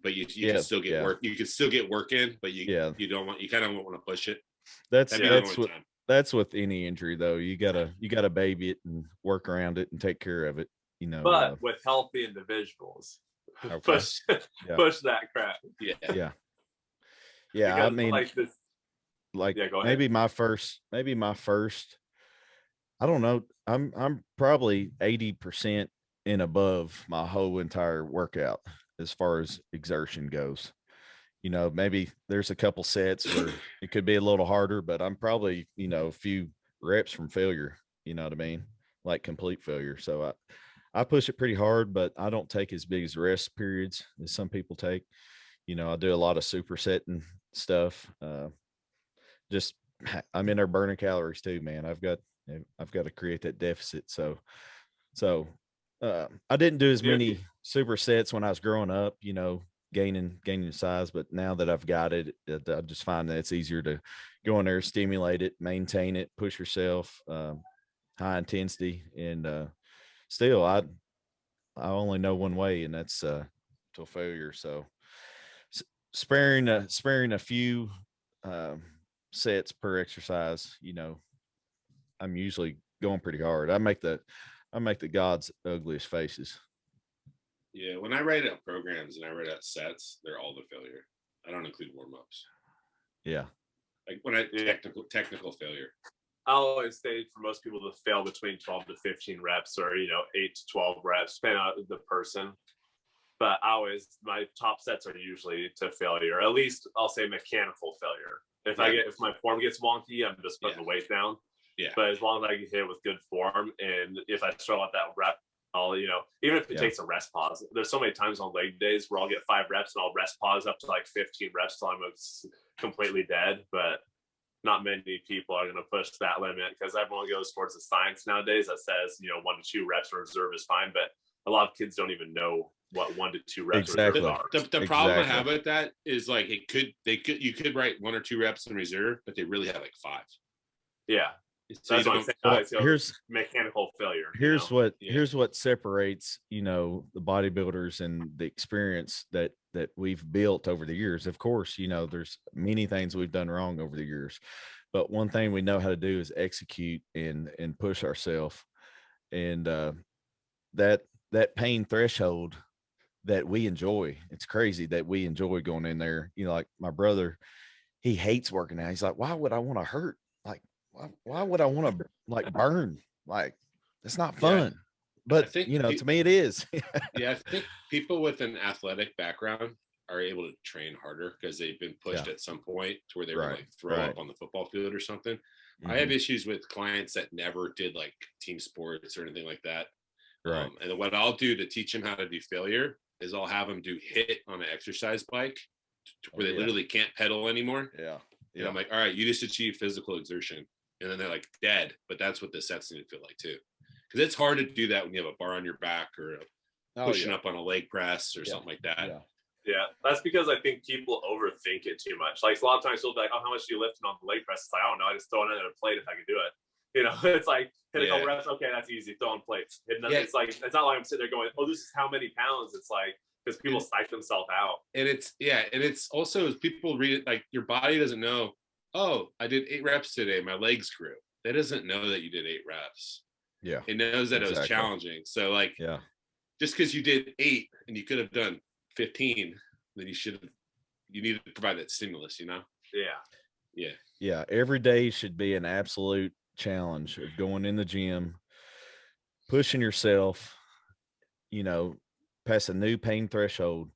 but you can still get work. You can still get work in, but you kind of don't want to push it. That's with any injury though. You gotta baby it and work around it and take care of it. You know, but with healthy individuals, push that crap. Yeah. Because, I mean, maybe my first, I don't know. I'm probably 80% and above my whole entire workout as far as exertion goes. You know, maybe there's a couple sets where it could be a little harder, but I'm probably, a few reps from failure, you know what I mean? Like complete failure. So I push it pretty hard, but I don't take as big as rest periods as some people take. I do a lot of supersetting stuff. I'm in there burning calories too, man. I've got to create that deficit. So I didn't do as many supersets when I was growing up, gaining size, but now that I've got it, I just find that it's easier to go in there, stimulate it, maintain it, push yourself, high intensity. And still I only know one way, and that's till failure. So sparing a few sets per exercise, I'm usually going pretty hard. I make the God's ugliest faces. Yeah, when I write out programs and I write out sets, they're all the failure. I don't include warm-ups. Yeah. Like when technical failure. I always say for most people to fail between 12 to 15 reps or, 8 to 12 reps, depending on the person. But my top sets are usually to failure, at least I'll say mechanical failure. If my form gets wonky, I'm just putting the weight down. Yeah. But as long as I can hit it with good form, and if I struggle at that rep, I'll, even if it takes a rest pause, there's so many times on leg days where I'll get 5 reps and I'll rest pause up to like 15 reps till I'm completely dead. But not many people are going to push that limit because everyone goes towards the science nowadays that says, 1 to 2 reps in reserve is fine. But a lot of kids don't even know what 1 to 2 reps exactly. are. The problem I have with that is like you could write 1 or 2 reps in reserve, but they really have like 5. Yeah. So that's what I'm saying. Here's mechanical failure. Here's what separates, the bodybuilders and the experience that we've built over the years. Of course, there's many things we've done wrong over the years, but one thing we know how to do is execute and push ourselves. And that pain threshold that we enjoy, it's crazy that we enjoy going in there. Like my brother, he hates working out. He's like, why would I want to hurt? Like, why would I want to like burn? Like, It's not fun. But, I think to me, it is. Yeah, I think people with an athletic background are able to train harder because they've been pushed at some point to where they would like throw up on the football field or something. I have issues with clients that never did like team sports or anything like that. Right. And what I'll do to teach them how to do failure is I'll have them do HIIT on an exercise bike where they literally can't pedal anymore. Yeah. And I'm like, all right, you just achieve physical exertion. And then they're like dead, but that's what the sets need to feel like too. Because it's hard to do that when you have a bar on your back or pushing up on a leg press or something like that. Yeah, that's because I think people overthink it too much. Like a lot of times people be like, oh, how much do you lift on the leg press? It's like, I don't know, I just throw it in a plate if I can do it. It's like hit a couple reps, okay, that's easy, throw on plates. It's like, it's not like I'm sitting there going, oh, this is how many pounds. It's like, because people psych themselves out. And it's also people read it like your body doesn't know, oh, I did 8 reps today, my legs grew. That doesn't know that you did 8 reps. Yeah. It knows that it was challenging. So like, just because you did 8 and you could have done 15, then you need to provide that stimulus, Yeah. Every day should be an absolute challenge of going in the gym, pushing yourself, past a new pain threshold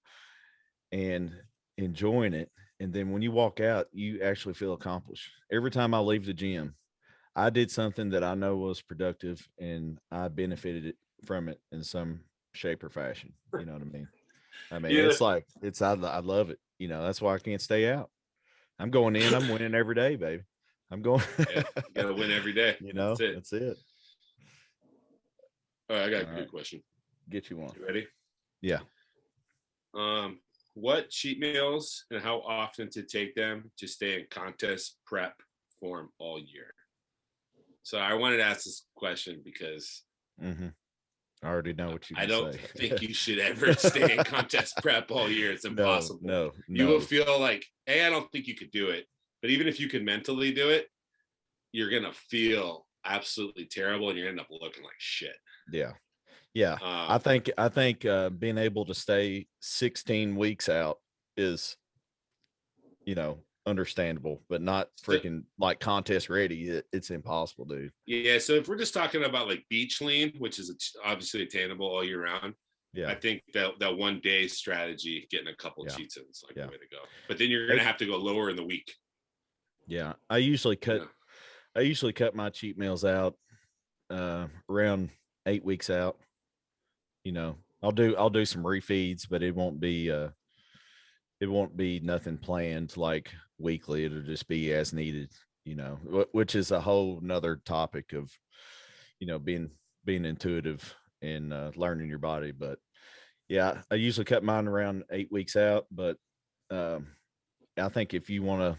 and enjoying it. And then when you walk out, you actually feel accomplished. Every time I leave the gym, I did something that I know was productive and I benefited from it in some shape or fashion. You know what I mean? It's like, I love it. That's why I can't stay out. I'm going in, I'm winning every day, baby. I'm going. You gotta win every day. That's it. All right, I got a good question. Get you one. You ready? Yeah. What cheat meals and how often to take them to stay in contest prep form all year? So I wanted to ask this question because I already know what you. I don't think you should ever stay in contest prep all year. It's impossible. No. You will feel like, I don't think you could do it. But even if you could mentally do it, you're gonna feel absolutely terrible, and you're gonna end up looking like shit. Yeah. I think being able to stay 16 weeks out is, understandable, but not freaking like contest ready. It's impossible, dude. Yeah. So if we're just talking about like beach lean, which is obviously attainable all year round, I think that 1 day strategy, getting a couple cheats in, is like the way to go. But then you're gonna have to go lower in the week. Yeah, I usually cut my cheat meals out around 8 weeks out. I'll do some refeeds, but it won't be nothing planned like weekly. It'll just be as needed, which is a whole nother topic of, being intuitive and learning your body. But yeah, I usually cut mine around 8 weeks out. But I think if you want to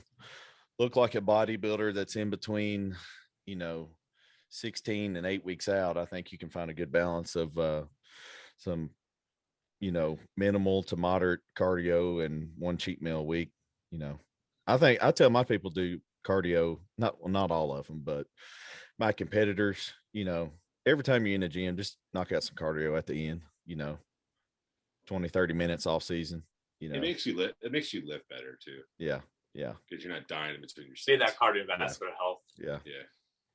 look like a bodybuilder that's in between, 16 and 8 weeks out, I think you can find a good balance of some, minimal to moderate cardio and 1 cheat meal a week. I tell my people do cardio, not all of them, but my competitors, every time you're in the gym, just knock out some cardio at the end, 20-30 minutes off season. It makes you lift better too. Yeah. Because you're not dying in between your sets. Need that cardiovascular health. Yeah.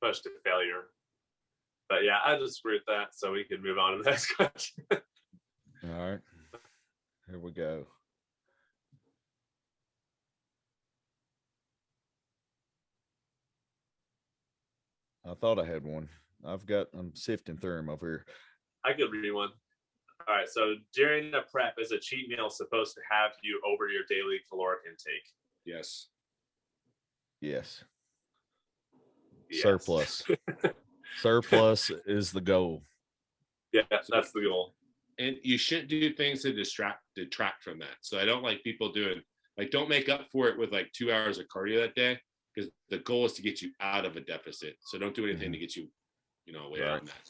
Push to failure. But yeah, I just agree with that. So we can move on to the next question. All right. Here we go. I thought I had one. I'm sifting through them over here. I could read one. All right. So during the prep, is a cheat meal supposed to have you over your daily caloric intake? Yes. Surplus. Surplus is the goal. Yeah, that's the goal. And you shouldn't do things to detract from that. So I don't like people doing, like, don't make up for it with like 2 hours of cardio that day, because the goal is to get you out of a deficit. So don't do anything to get you, away from that.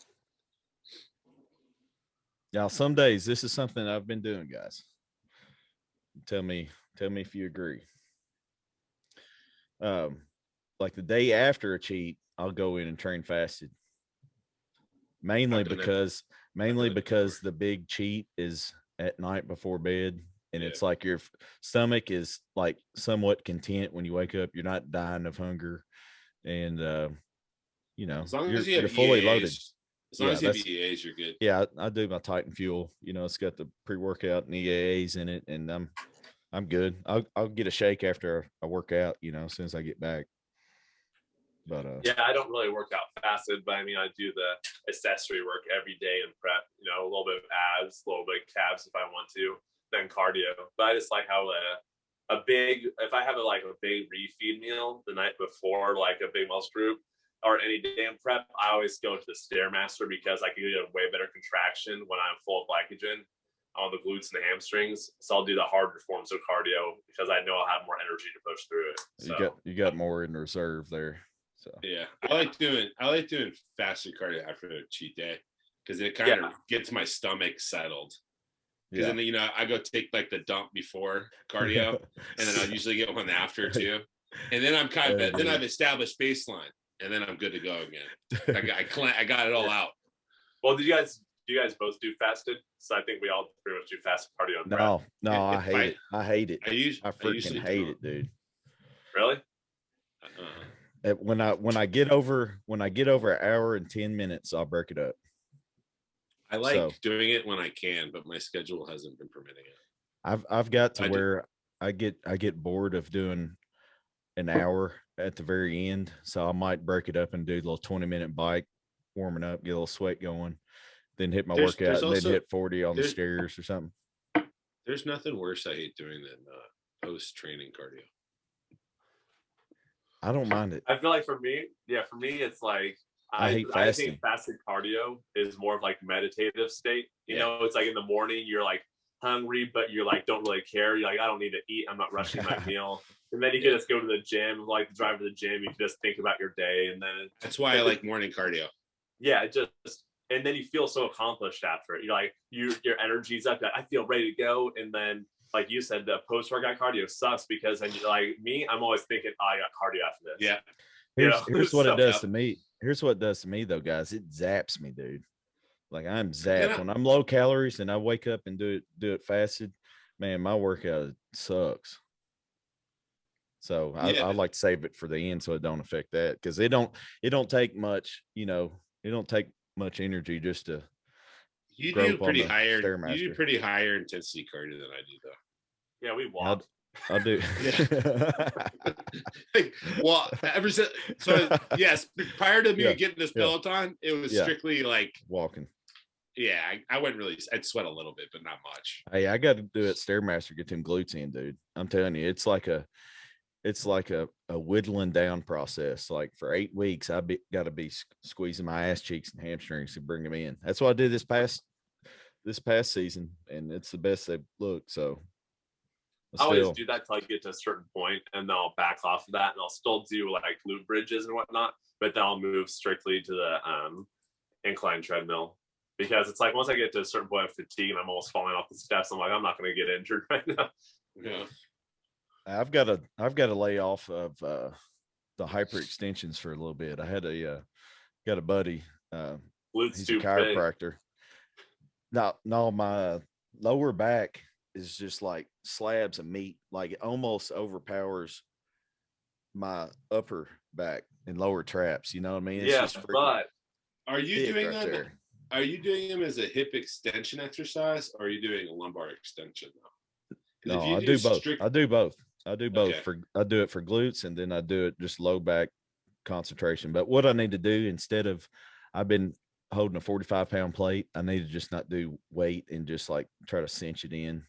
Now, some days this is something I've been doing, guys. Tell me if you agree. Like the day after a cheat, I'll go in and train fasted. Mainly because the big cheat is at night before bed, and it's like your stomach is like somewhat content when you wake up. You're not dying of hunger, and as long as you're fully loaded. As long as you have EAAs, you're good. Yeah, I do my Titan Fuel. It's got the pre-workout and EAAs in it, and I'm good. I'll get a shake after I work out, as soon as I get back. But yeah, I don't really work out fasted, but I mean, I do the accessory work every day and prep, a little bit of abs, a little bit of calves if I want to, then cardio. But I just like how if I have a big refeed meal the night before, like a big muscle group or any day in prep, I always go to the Stairmaster because I can get a way better contraction when I'm full of glycogen on the glutes and the hamstrings. So I'll do the harder forms of cardio because I know I'll have more energy to push through it. So. You got more in reserve there. So yeah, I like doing fasted cardio after a cheat day because it kind of gets my stomach settled. Because then I go take like the dump before cardio, and then I'll usually get one after too, and then then I've established baseline, and then I'm good to go again. I got it all out. Well, do you guys both do fasted? So I think we all pretty much do fasted cardio. No, I hate it. I hate it. I freaking hate it, dude. Really? When I get over an hour and 10 minutes, I'll break it up. I like doing it when I can, but my schedule hasn't been permitting it. I've got to where I get bored of doing an hour at the very end, so I might break it up and do a little 20-minute bike, warming up, get a little sweat going, then hit my workout, and then hit 40 on the stairs or something. There's nothing worse I hate doing than post-training cardio. I don't mind it. I feel like for me, it's like I think fasted cardio is more of like meditative state. You know, it's like in the morning you're like hungry, but you're like don't really care. You're like, I don't need to eat. I'm not rushing my meal. And then you can just go to the gym, like drive to the gym. You can just think about your day, and then that's why I like morning cardio. Yeah, and then you feel so accomplished after it. You're like your energy's up. I feel ready to go, and then. Like you said, the post-workout cardio sucks because then like me, I'm always thinking, I got cardio after this. Yeah. Here's what it does to me. Here's what it does to me though, guys. It zaps me, dude. Like I'm zapped when I'm low calories and I wake up and do it fasted. Man, my workout sucks. So I like to save it for the end so it don't affect that because it don't take much, it don't take much energy just to. You do pretty higher intensity cardio than I do, though. Yeah, we walk. I do. Well, yes. Prior to me getting this Peloton, it was strictly like walking. Yeah, I wouldn't really. I'd sweat a little bit, but not much. Hey, I got to do it Stairmaster, get them glutes in, dude. I'm telling you, it's like a whittling down process. Like for 8 weeks, got to be squeezing my ass cheeks and hamstrings to bring them in. That's what I did this past season, and it's the best they've looked. So I always do that till I get to a certain point, and then I'll back off of that, and I'll still do like glute bridges and whatnot, but then I'll move strictly to the incline treadmill because it's like once I get to a certain point of fatigue and I'm almost falling off the steps, I'm like, I'm not going to get injured right now. Yeah. I've got to lay off of the hyper extensions for a little bit. I had got a buddy, he's a chiropractor. No, my lower back is just like slabs of meat. Like it almost overpowers my upper back and lower traps. You know what I mean? It's just but are you doing them? There. Are you doing them as a hip extension exercise, or are you doing a lumbar extension though? No, I do both. I do both. I do both. I do it for glutes, and then I do it just low back concentration. But what I need to do instead of, I've been holding a 45-pound plate, I need to just not do weight and just like try to cinch it in.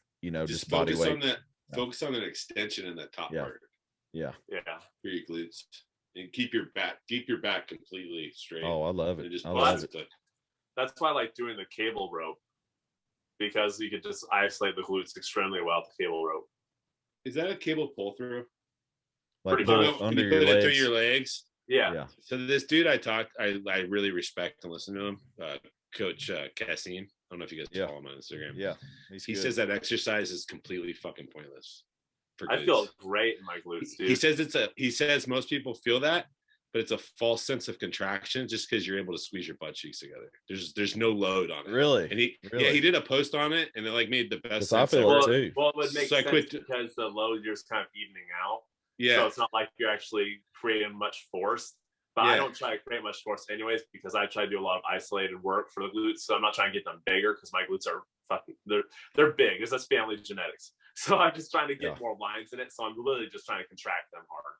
Just body weight. Focus on an extension in the top part. Yeah. For your glutes, and keep your back completely straight. Oh, I love it. I love it. That's why I like doing the cable rope because you could just isolate the glutes extremely well with the cable rope. Is that a cable pull through? Like under your legs? Through your legs? Yeah. So this dude I really respect and listen to him, Coach Cassine. I don't know if you guys follow him on Instagram. Yeah. He says that exercise is completely fucking pointless. I feel great in my glutes, dude. He says most people feel that, but it's a false sense of contraction just because you're able to squeeze your butt cheeks together. There's no load on it. Really? And he did a post on it, and it like made the best sense. I feel it too. Well, it would make sense because the load you're just kind of evening out. Yeah. So it's not like you're actually creating much force. But I don't try to create much force anyways, because I try to do a lot of isolated work for the glutes. So I'm not trying to get them bigger, because my glutes are fucking, they're big. It's just family genetics. So I'm just trying to get more lines in it. So I'm literally just trying to contract them hard.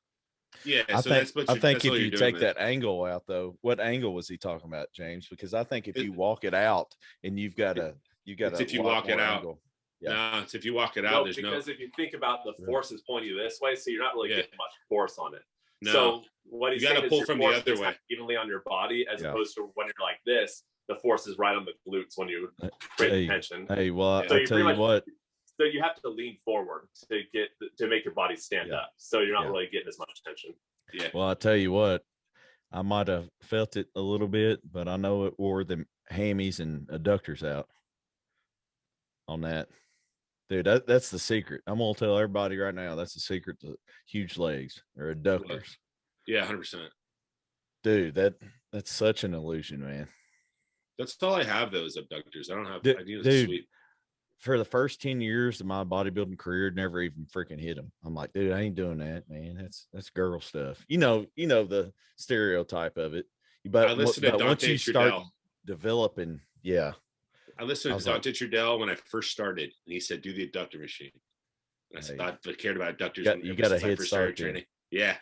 Yeah, I think if you take that angle out, though, what angle was he talking about, James? Because I think if you walk it out and you've got if you walk it out. Angle. No, it's if you walk it out. Because if you think about the force is pointing this way, so you're not really getting much force on it. No. So what he's got to pull from the other way, evenly on your body, as opposed to when you're like this, the force is right on the glutes when you create tension. Hey, well, I tell you what. So you have to lean forward to make your body stand up. So you're not really getting as much tension. Yeah. Well, I tell you what, I might have felt it a little bit, but I know it wore the hammies and adductors out on that. Dude, that's the secret. I'm gonna tell everybody right now, that's the secret to huge legs or adductors. Yeah, 100%. Dude, that's such an illusion, man. That's all I have, those abductors. I don't have. I need a sweep. For the first 10 years of my bodybuilding career, never even freaking hit them. I'm like, dude, I ain't doing that, man. That's girl stuff. You know the stereotype of it. But I listened to once you start developing, I listened to Dante Trudell when I first started, and he said, "Do the adductor machine." And I said, I cared about adductors. You got a head start training. Yeah,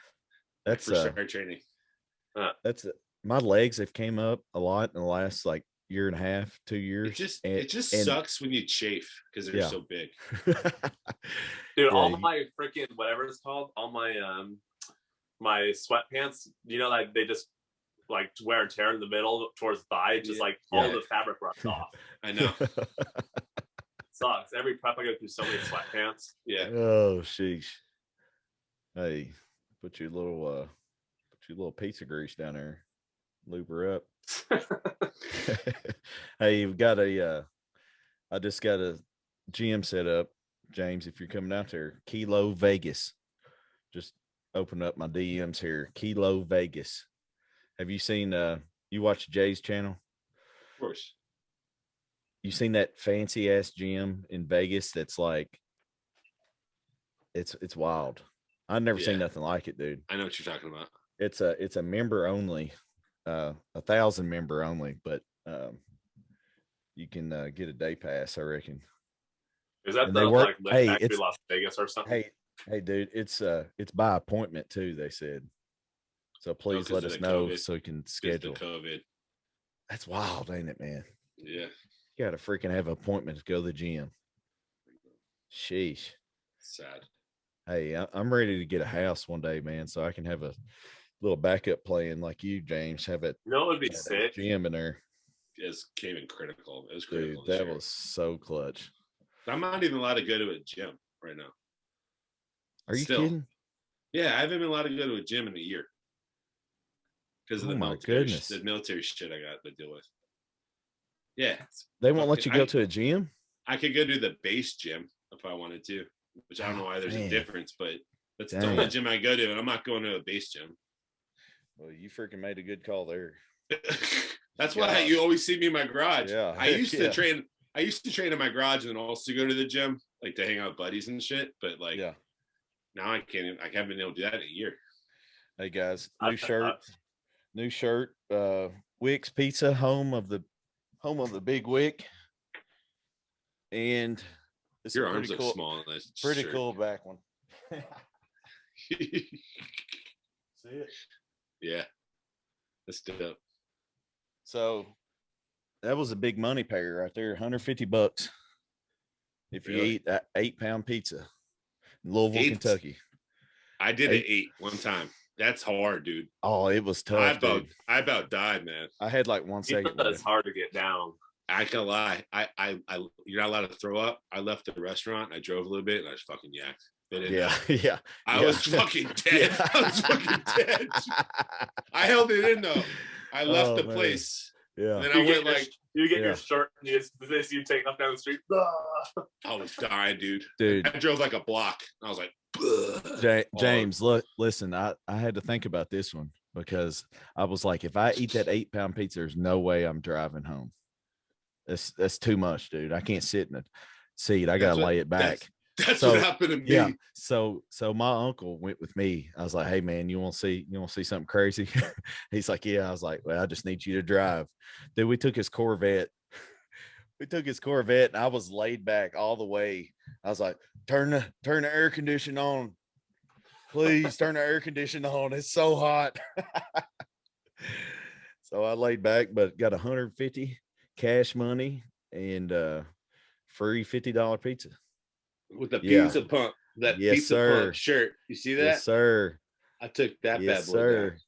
that's started training. That's it. My legs have came up a lot in the last like year and a half, 2 years. It just sucks when you chafe because they're so big. Dude, all my freaking whatever it's called, all my my sweatpants, you know, like they just like wear and tear in the middle towards the thigh, just like all the fabric runs off. I know. Sucks. Every prep I go through so many sweatpants. Yeah. Oh sheesh. Hey, put your little pizza grease down there, lube her up. Hey, you've got I just got a gym set up, James. If you're coming out there, Kilo Vegas. Just open up my DMs here. Kilo Vegas. Have you seen you watch Jay's channel? Of course. You seen that fancy ass gym in Vegas that's like it's wild. I've never seen nothing like it, dude. I know what you're talking about. It's a member only, 1,000 member only, but you can get a day pass, I reckon. Is that like it's Las Vegas or something? Hey, dude, it's by appointment too, they said. So please let us know COVID. So we can schedule. COVID. That's wild, ain't it, man? Yeah. You got to freaking have an appointment to go to the gym. Sheesh. Sad. Hey, I'm ready to get a house one day, man, so I can have a little backup plan like you, James. Have it. No, it would be sick. Gym in there. It came in critical. It was critical. Dude, that was so clutch. I'm not even allowed to go to a gym right now. Are you kidding? Yeah, I haven't been allowed to go to a gym in a year because of the military shit I got to deal with. Yeah, they won't let you go to a gym. I could go to the base gym if I wanted to, which I don't know why there's a difference, but that's the only gym I go to, and I'm not going to a base gym. Well, you freaking made a good call there. That's why you always see me in my garage. Yeah, I used to train. I used to train in my garage and then also go to the gym, like to hang out with buddies and shit. But like, now I can't. I haven't been able to do that in a year. Hey guys, new shirt. Wick's Pizza, home of the Big Wick, and it's your arms look small. Pretty cool back one. See it? Yeah, that's dope. So that was a big money payer right there. $150 if you eat that 8-pound pizza in Louisville, Kentucky. I did an 8 one time. That's hard, dude. Oh, it was tough. I about died, man. I had like 1 second. It's hard to get down. I can't lie. You're not allowed to throw up. I left the restaurant. I drove a little bit, and I was fucking yacked. I was fucking dead. I was fucking dead. I held it in though. I left the place. Yeah. And then I went like, you get your shirt and you take off down the street. I was dying, dude. I drove like a block. I was like, James, look, listen, I had to think about this one because I was like, if I eat that 8-pound pizza, there's no way I'm driving home. That's too much, dude. I can't sit in the seat. I gotta lay it back. That's what happened to me. Yeah. So my uncle went with me. I was like, hey man, you want to see something crazy? He's like, yeah. I was like, well, I just need you to drive. Then we took his Corvette. And I was laid back all the way. I was like, turn the air conditioning on. Please turn the air conditioning on. It's so hot. So I laid back, but got 150 cash money and free $50 pizza. With the pizza pump. That yes, pizza sir. pump shirt. You see that? Yes, sir. I took that Yes, bad boy sir. down.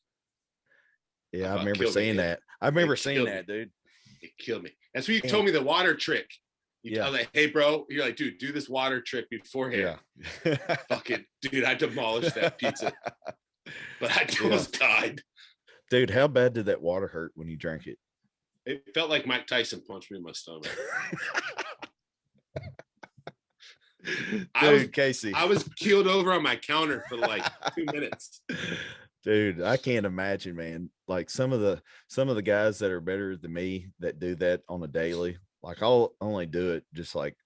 Yeah, I remember seeing that. I remember seeing that, dude. It killed me. That's when you told me the water trick. I was like, hey, bro. You're like, dude, do this water trick beforehand. Yeah. Fucking, dude, I demolished that pizza. But I almost died. Dude, how bad did that water hurt when you drank it? It felt like Mike Tyson punched me in my stomach. Casey. I was keeled over on my counter for like 2 minutes. Dude, I can't imagine, man. Like some of the guys that are better than me that do that on a daily, like I'll only do it just like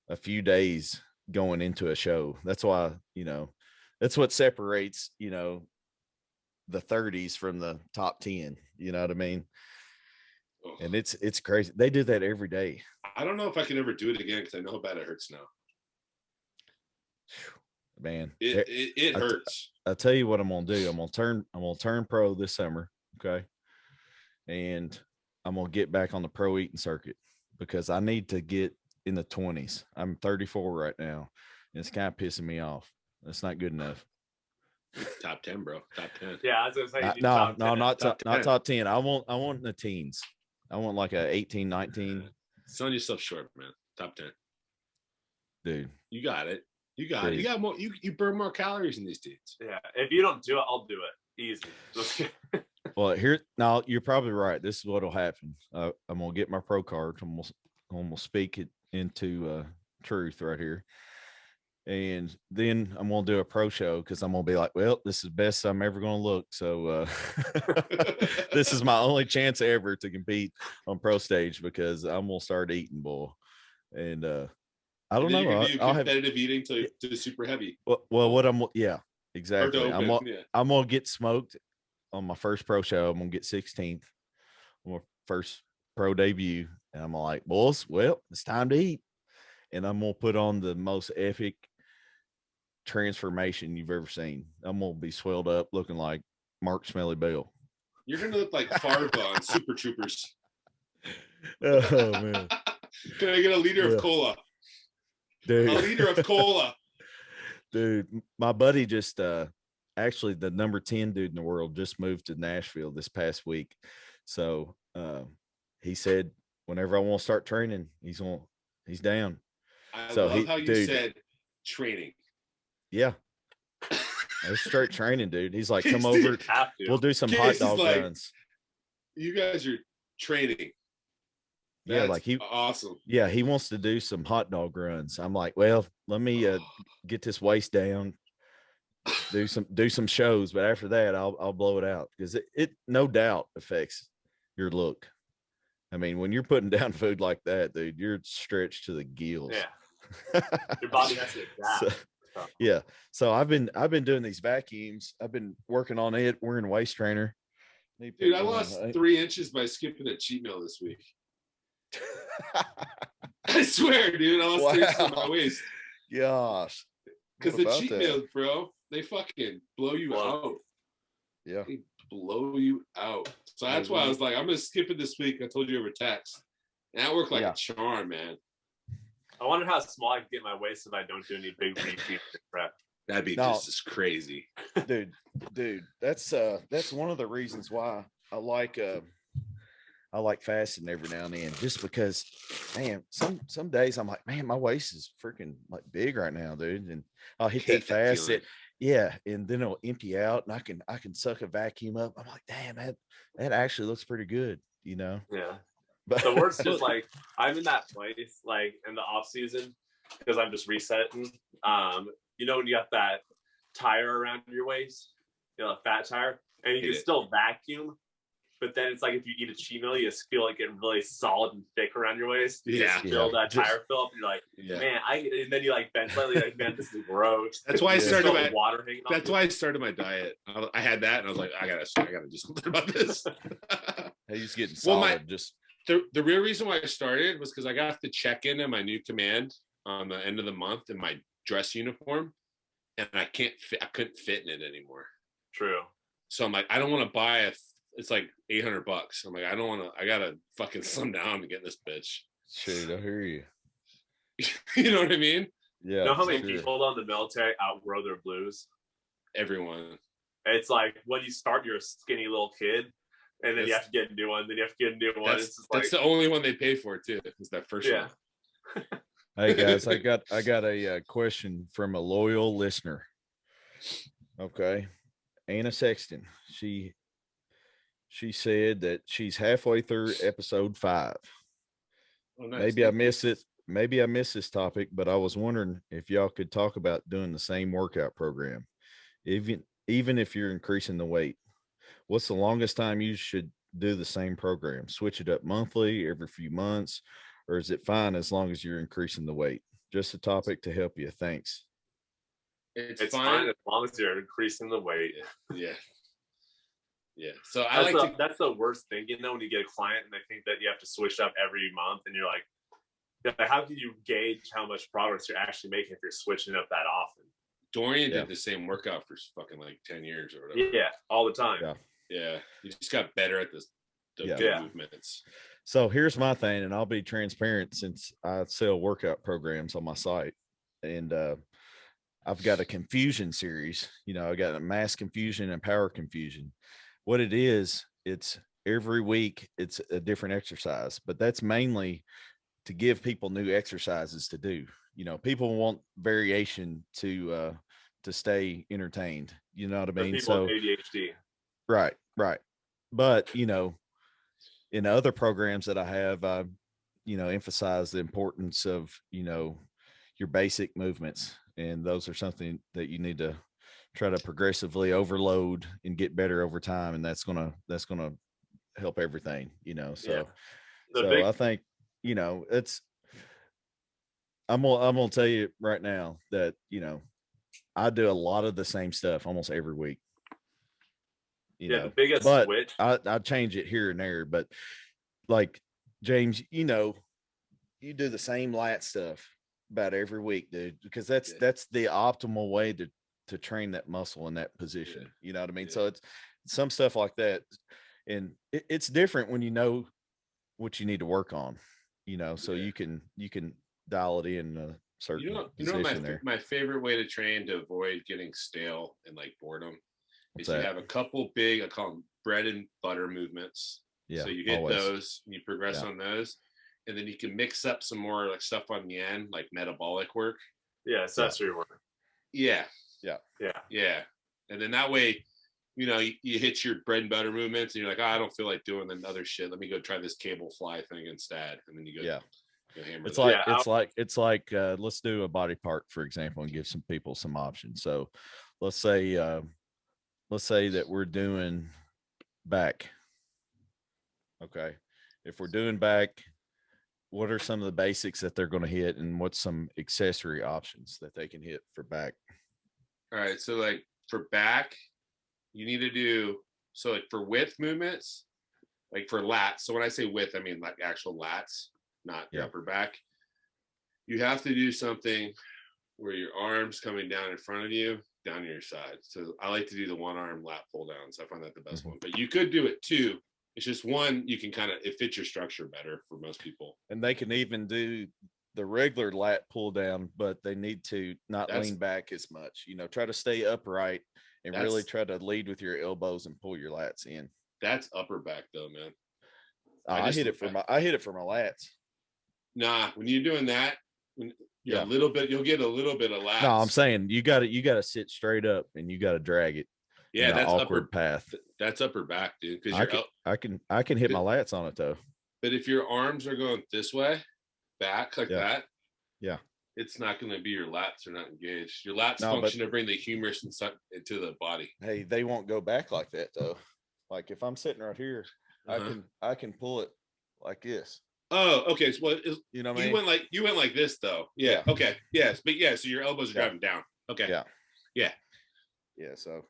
a few days going into a show. That's why, that's what separates, the 30s from the top 10. You know what I mean? And it's crazy. They do that every day. I don't know if I can ever do it again because I know how bad it hurts now. Man, it hurts. I'll tell you what I'm gonna do. I'm gonna turn pro this summer, okay? And I'm gonna get back on the pro eating circuit because I need to get in the 20s. I'm 34 right now, and it's kind of pissing me off. That's not good enough. Top 10, bro. Top 10. Yeah, I was gonna say no, not top 10. top 10. I want in the teens. I want like a 18, 19. Selling yourself short, man. Top 10. Dude. You got it. You got more. You burn more calories in these teens. Yeah. If you don't do it, I'll do it. Easy. Well, now you're probably right. This is what'll happen. I'm gonna get my pro card. I'm gonna speak it into truth right here. And then I'm going to do a pro show because I'm going to be like, well, this is the best I'm ever going to look. So this is my only chance ever to compete on pro stage because I'm going to start eating, boy. And I don't know. I'll have competitive eating to super heavy. Well, exactly. I'm going to get smoked on my first pro show. I'm going to get 16th on my first pro debut. And I'm like, boys, well, it's time to eat. And I'm going to put on the most epic transformation you've ever seen. I'm going to be swelled up looking like Mark Smelly Bell. You're going to look like Farva on Super Troopers. Oh, man. Can I get a liter of cola? Dude. A liter of cola. Dude, my buddy just, actually the number 10 dude in the world just moved to Nashville this past week. So he said, whenever I want to start training, he's down. I love how you said training. Yeah. It's straight training, dude. He's like, come over. We'll do some hot dog runs. You guys are training. That's like awesome. Yeah, he wants to do some hot dog runs. I'm like, well, let me get this waist down, do some shows, but after that, I'll blow it out because it no doubt affects your look. I mean, when you're putting down food like that, dude, you're stretched to the gills. Yeah. Your body has to adapt. Yeah. So I've been doing these vacuums. I've been working on it, wearing a waist trainer. Dude, I lost 3 inches by skipping a cheat meal this week. I swear, dude, I lost 3 inches on my waist. Gosh. Because the cheat meals, bro, they fucking blow you out. Yeah. They blow you out. So that's why I was like, I'm going to skip it this week. I told you over text. And that worked like a charm, man. I wonder how small I can get my waist if I don't do any big repeat prep. That'd be just as crazy. Dude, that's one of the reasons why I like fasting every now and then, just because, man, some days I'm like, man, my waist is freaking like big right now, dude. And I'll hit that fast. And then it'll empty out and I can suck a vacuum up. I'm like, damn, that actually looks pretty good, you know? Yeah. But the worst is like I'm in that place like in the off season because I'm just resetting. You know when you got that tire around your waist, a fat tire, and you can still vacuum. but then it's like if you eat a cheat meal, you just feel like getting really solid and thick around your waist. You just feel that tire fill up, and you're like, man, and then you like bend slightly, like, man, this is gross. That's why I started my water hanging off. That's why I started my diet. I had that, and I was like, I gotta do something about this. Hey, he's getting solid. The real reason why I started was because I got to check in at my new command on the end of the month in my dress uniform, and I couldn't fit in it anymore. True. So I'm like, I don't want to buy it's like $800. I'm like, I gotta fucking slim down to get this bitch. Shoot, I hear you. You know what I mean? Yeah. You know how many people in the military outgrow their blues? Everyone. It's like when you start, you're a skinny little kid, and then you have to get a new one, then you have to get a new one. That's the only one they pay for too, is that first one. Hey guys, I got a question from a loyal listener. Okay. Anna Sexton. She said that she's halfway through episode 5. Oh, nice. Maybe I missed it. Maybe I missed this topic, but I was wondering if y'all could talk about doing the same workout program, even if you're increasing the weight. What's the longest time you should do the same program? Switch it up monthly, every few months, or is it fine as long as you're increasing the weight? Just a topic to help you. Thanks. It's fine as long as you're increasing the weight. Yeah. Yeah. So that's the worst thing, you know, when you get a client and they think that you have to switch up every month, and you're like, how can you gauge how much progress you're actually making if you're switching up that often? Dorian did the same workout for fucking like 10 years or whatever. Yeah, all the time. Yeah. You just got better at the movements. So here's my thing, and I'll be transparent since I sell workout programs on my site. And I've got a confusion series. You know, I got a mass confusion and power confusion. What it is, it's every week, it's a different exercise, but that's mainly to give people new exercises to do. You know, people want variation to stay entertained. You know what I mean? People with ADHD. Right. But, you know, in other programs that I have, you know, emphasize the importance of, you know, your basic movements. And those are something that you need to try to progressively overload and get better over time. And that's going to help everything, you know? So, I think, you know, I'm going to tell you right now that, you know, I do a lot of the same stuff almost every week. You know, the biggest but switch. I change it here and there, but like James, you know, you do the same lat stuff about every week, dude, because that's the optimal way to train that muscle in that position. You know what I mean? So it's some stuff like that. And it's different when you know what you need to work on, you know, so you can dial it in a certain position. My favorite way to train to avoid getting stale and like boredom is you have a couple big, I call them bread and butter movements. Yeah. So you hit those and you progress on those. And then you can mix up some more like stuff on the end, like metabolic work. Yeah, accessory work. Yeah. And then that way, you know, you hit your bread and butter movements and you're like, I don't feel like doing another shit. Let me go try this cable fly thing instead. And then you go, hammer. It's like let's do a body part, for example, and give some people some options. So let's say that we're doing back. Okay. If we're doing back, what are some of the basics that they're going to hit, and what's some accessory options that they can hit for back? All right. So like for back, you need to do, so like for width movements, like for lats. So when I say width, I mean like actual lats, not your upper back. You have to do something where your arm's coming down in front of you, down your side. So I like to do the one arm lat pull down. So I find that the best one, but you could do it too. It's just one, you can it fits your structure better for most people. And they can even do the regular lat pull down, but they need to not lean back as much, you know, try to stay upright and really try to lead with your elbows and pull your lats in. That's upper back though, man. I hit it for my lats. Nah, when you're doing that, a little bit, you'll get a little bit of lats. No, I'm saying you got to sit straight up and you got to drag it. Yeah, that's awkward path. That's upper back, dude. Because I can hit my lats on it though. But if your arms are going this way, back like that, it's not going to be your lats are not engaged. Your lats function to bring the humerus and stuff into the body. Hey, they won't go back like that though. Like if I'm sitting right here, I can pull it like this. Oh, okay. So you know what I mean? You went like this though. Yeah. Okay. Yes, but yeah. So your elbows are driving down. Okay. Yeah. Yeah. Yeah. So,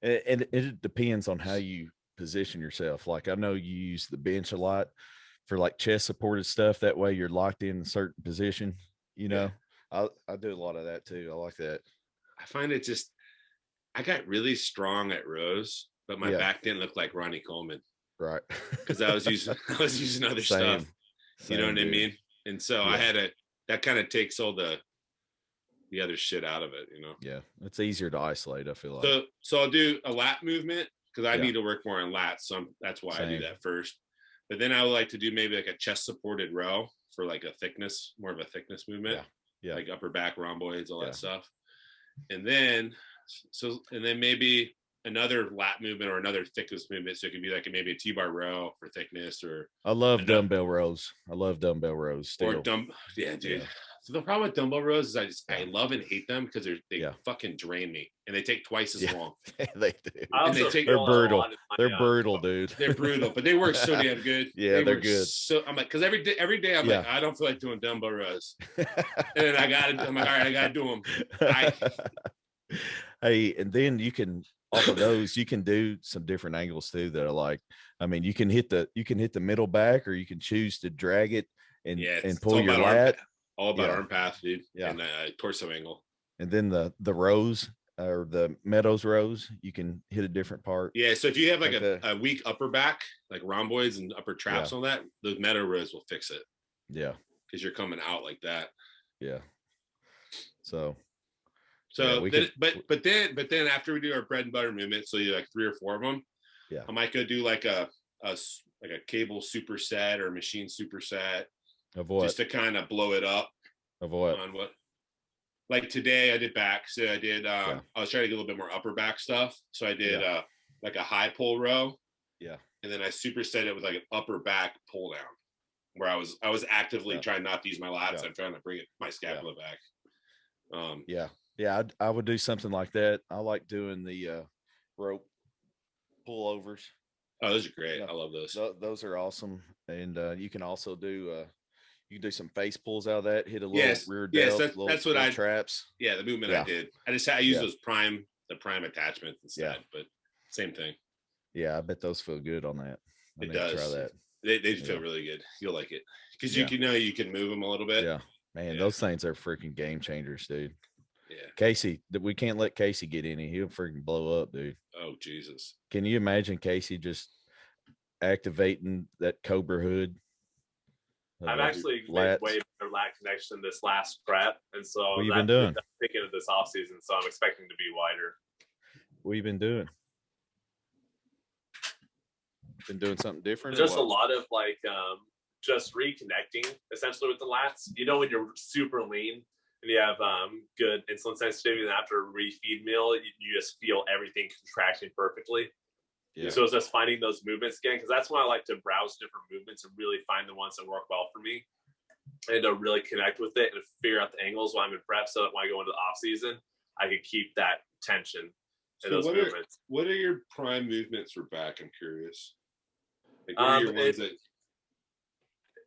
and it depends on how you position yourself. Like I know you use the bench a lot for like chest supported stuff. That way you're locked in a certain position. You know, I do a lot of that too. I like that. I find it just, I got really strong at rows, but my back didn't look like Ronnie Coleman. Right. Because I was using other stuff. You know what I mean? And so I had that kind of takes all the other shit out of it, you know? Yeah. It's easier to isolate, I feel like. So I'll do a lat movement because I need to work more on lats. So that's why I do that first. But then I would like to do maybe like a chest supported row for like more of a thickness movement. Yeah. Like upper back rhomboids, all that stuff. And then maybe another lat movement or another thickness movement. So it could be like maybe a T-bar row for thickness or. I love dumbbell rows. Still. Yeah, dude. Yeah. So the problem with dumbbell rows is I love and hate them because they fucking drain me and they take twice as long. They do. They're brutal. They're brutal, dude. They're brutal, but they work so damn good. Yeah, they're good. So I'm like, because every day I'm like, I don't feel like doing dumbbell rows, and I'm like, all right, I gotta do them. Hey, and then you can off of those, you can do some different angles too that are like, I mean, you can hit the middle back, or you can choose to drag it and pull your lat. All about arm path, dude. Yeah. And torso angle. And then the rows or the Meadows rows, you can hit a different part. Yeah. So if you have like a weak upper back, like rhomboids and upper traps on that, those Meadow rows will fix it. Yeah. Because you're coming out like that. Yeah. So but then after we do our bread and butter movement, so you like 3 or 4 of them. Yeah. I might go do like a cable superset or a machine superset. Of what? Just to kind of blow it up. Of what? On what? Like today I did back. So I did I was trying to get a little bit more upper back stuff. So I did like a high pull row. Yeah. And then I superset it with like an upper back pull down where I was actively trying not to use my lats. I'm trying to bring my scapula back. Yeah, I would do something like that. I like doing the rope pullovers. Oh, those are great. I love those. Those are awesome. And you can also do you can do some face pulls out of that, hit a little rear delt, that's what I traps. Yeah, the movement I did. I use those prime attachments instead, but same thing. Yeah, I bet those feel good on that. It does. Try that. They feel really good. You'll like it because you can move them a little bit. Yeah, man, those things are freaking game changers, dude. Yeah, Casey, we can't let Casey get any. He'll freaking blow up, dude. Oh Jesus! Can you imagine Casey just activating that Cobra hood? I've actually made way better lat connection this last prep, and so what you been doing? Thinking of this off season, so I'm expecting to be wider. What you been doing? Been doing something different? Just a lot of like just reconnecting essentially with the lats. You know, when you're super lean and you have good insulin sensitivity, and after a refeed meal, you just feel everything contracting perfectly. Yeah. So it's just finding those movements again, because that's when I like to browse different movements and really find the ones that work well for me, and to really connect with it and figure out the angles while I'm in prep, so that when I go into the off season, I can keep that tension in those movements. What are your prime movements for back? I'm curious. Like, what are your ones that?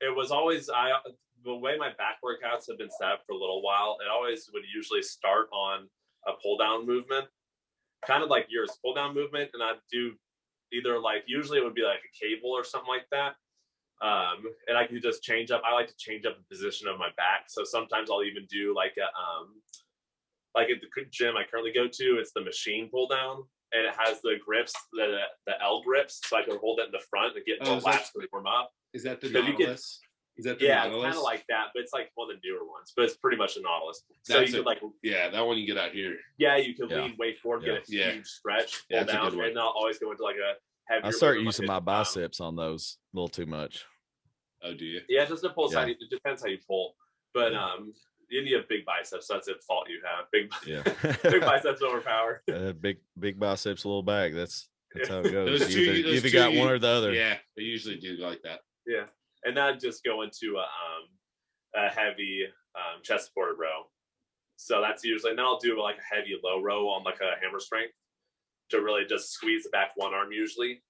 It was always the way my back workouts have been set up for a little while. It always would usually start on a pull down movement, kind of like yours, pull down movement, and I'd do either like usually it would be like a cable or something like that. And I could just change up. I like to change up the position of my back. So sometimes I'll even do like like at the gym I currently go to, it's the machine pull down, and it has the grips, the L grips, so I can hold it in the front and get more lats to warm up. Is that the Nautilus? Is that the Nautilus? It's kind of like that, but it's like one of the newer ones. But it's pretty much a Nautilus. So you could like that one you get out here. Yeah, you can lean way forward, get a huge stretch, pull down, and I'll always go into like a heavier. I start using my biceps on those a little too much. Oh, do you? Yeah, just the pull side. It depends how you pull, but you need a big biceps. That's the fault you have. Big biceps overpower. Big biceps, little back. That's how it goes. Those you got one or the other. Yeah, they usually do like that. Yeah, and then just go into a heavy chest supported row. So that's usually, and then I'll do like a heavy low row on like a hammer strength to really just squeeze the back one arm usually.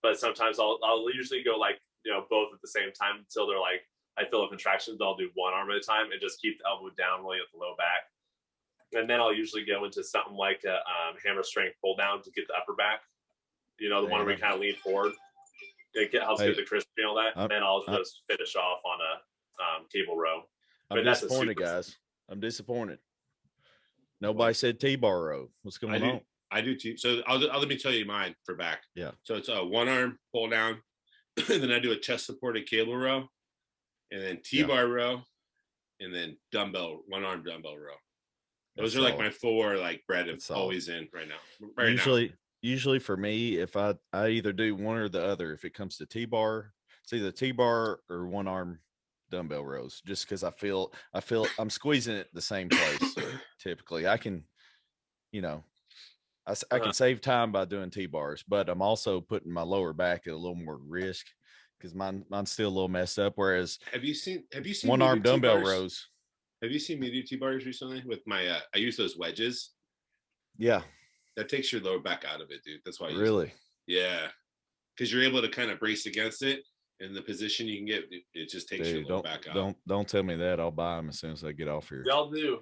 but sometimes I'll usually go like, both at the same time until they're like, I feel a contraction. I'll do one arm at a time and just keep the elbow down really at the low back. And then I'll usually go into something like a hammer strength pull down to get the upper back. The one where we kind of lean forward. It helps get the crispy and all that. And then I'll just finish off on a cable row. I'm disappointed, guys. I'm disappointed. Nobody said T-bar row. What's going on? I do too. So let me tell you mine for back. Yeah. So it's a one arm pull down, and then I do a chest supported cable row, and then T-bar row, and then one arm dumbbell row. Those are like my 4 like bread is always in right now. Usually for me, if I either do one or the other. If it comes to T-bar, it's either T-bar or one arm dumbbell rows, just because I feel I'm squeezing it the same place. Typically I can, I can save time by doing T-bars, but I'm also putting my lower back at a little more risk because mine's still a little messed up. Whereas have you seen one arm dumbbell rows? Have you seen me do T-bars recently with my I use those wedges? Yeah. That takes your lower back out of it, dude. That's why really? Yeah. Because you're able to kind of brace against it. And the position you can get, it just takes your lower back out. Don't tell me that. I'll buy them as soon as I get off here. Y'all do.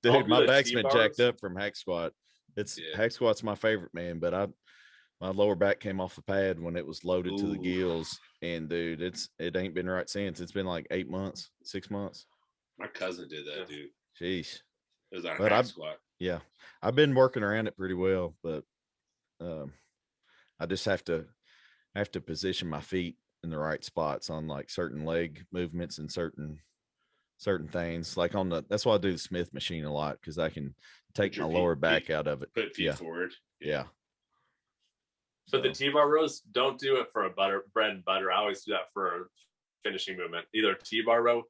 Dude, my back's been jacked up from hack squat. Hack squat's my favorite, man. But my lower back came off the pad when it was loaded to the gills. And dude, it ain't been right since. It's been like 8 months, 6 months. My cousin did that, dude. Jeez. It was our hack squat. Yeah. I've been working around it pretty well, but I just have to position my feet in the right spots on like certain leg movements and certain things. Like that's why I do the Smith machine a lot, because I can take my lower back out of it. Put feet forward. Yeah. But the T-bar rows, don't do it for a bread and butter. I always do that for a finishing movement, either a T-bar row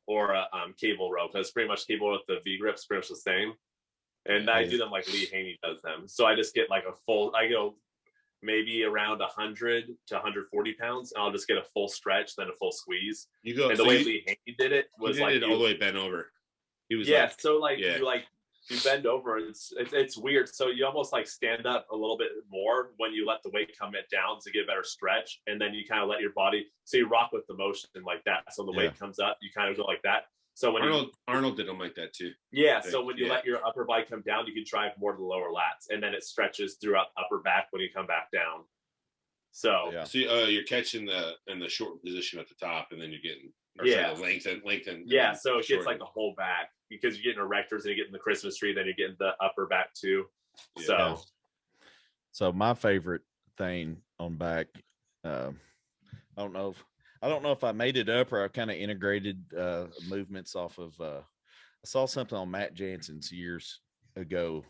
or a cable row, because pretty much cable with the V grip's pretty much the same. And I do them like Lee Haney does them. So I just get like I go maybe around 100 to 140 pounds, and I'll just get a full stretch, then a full squeeze. And the way Lee Haney did it was like all the way bent over. He was you bend over. It's weird. So you almost like stand up a little bit more when you let the weight come down to get a better stretch, and then you kind of let your body. So you rock with the motion like that. So the weight comes up, you kind of go like that. So when Arnold did them like that too. Yeah. So when you let your upper body come down, you can drive more to the lower lats, and then it stretches throughout upper back when you come back down. So you're catching in the short position at the top, and then you're getting the lengthen. Yeah. So it gets like the whole back, because you're getting erectors and you're getting the Christmas tree, then you're getting the upper back too. Yeah. So my favorite thing on back, I don't know if I made it up or I kind of integrated movements off of I saw something on Matt Jansen's years ago,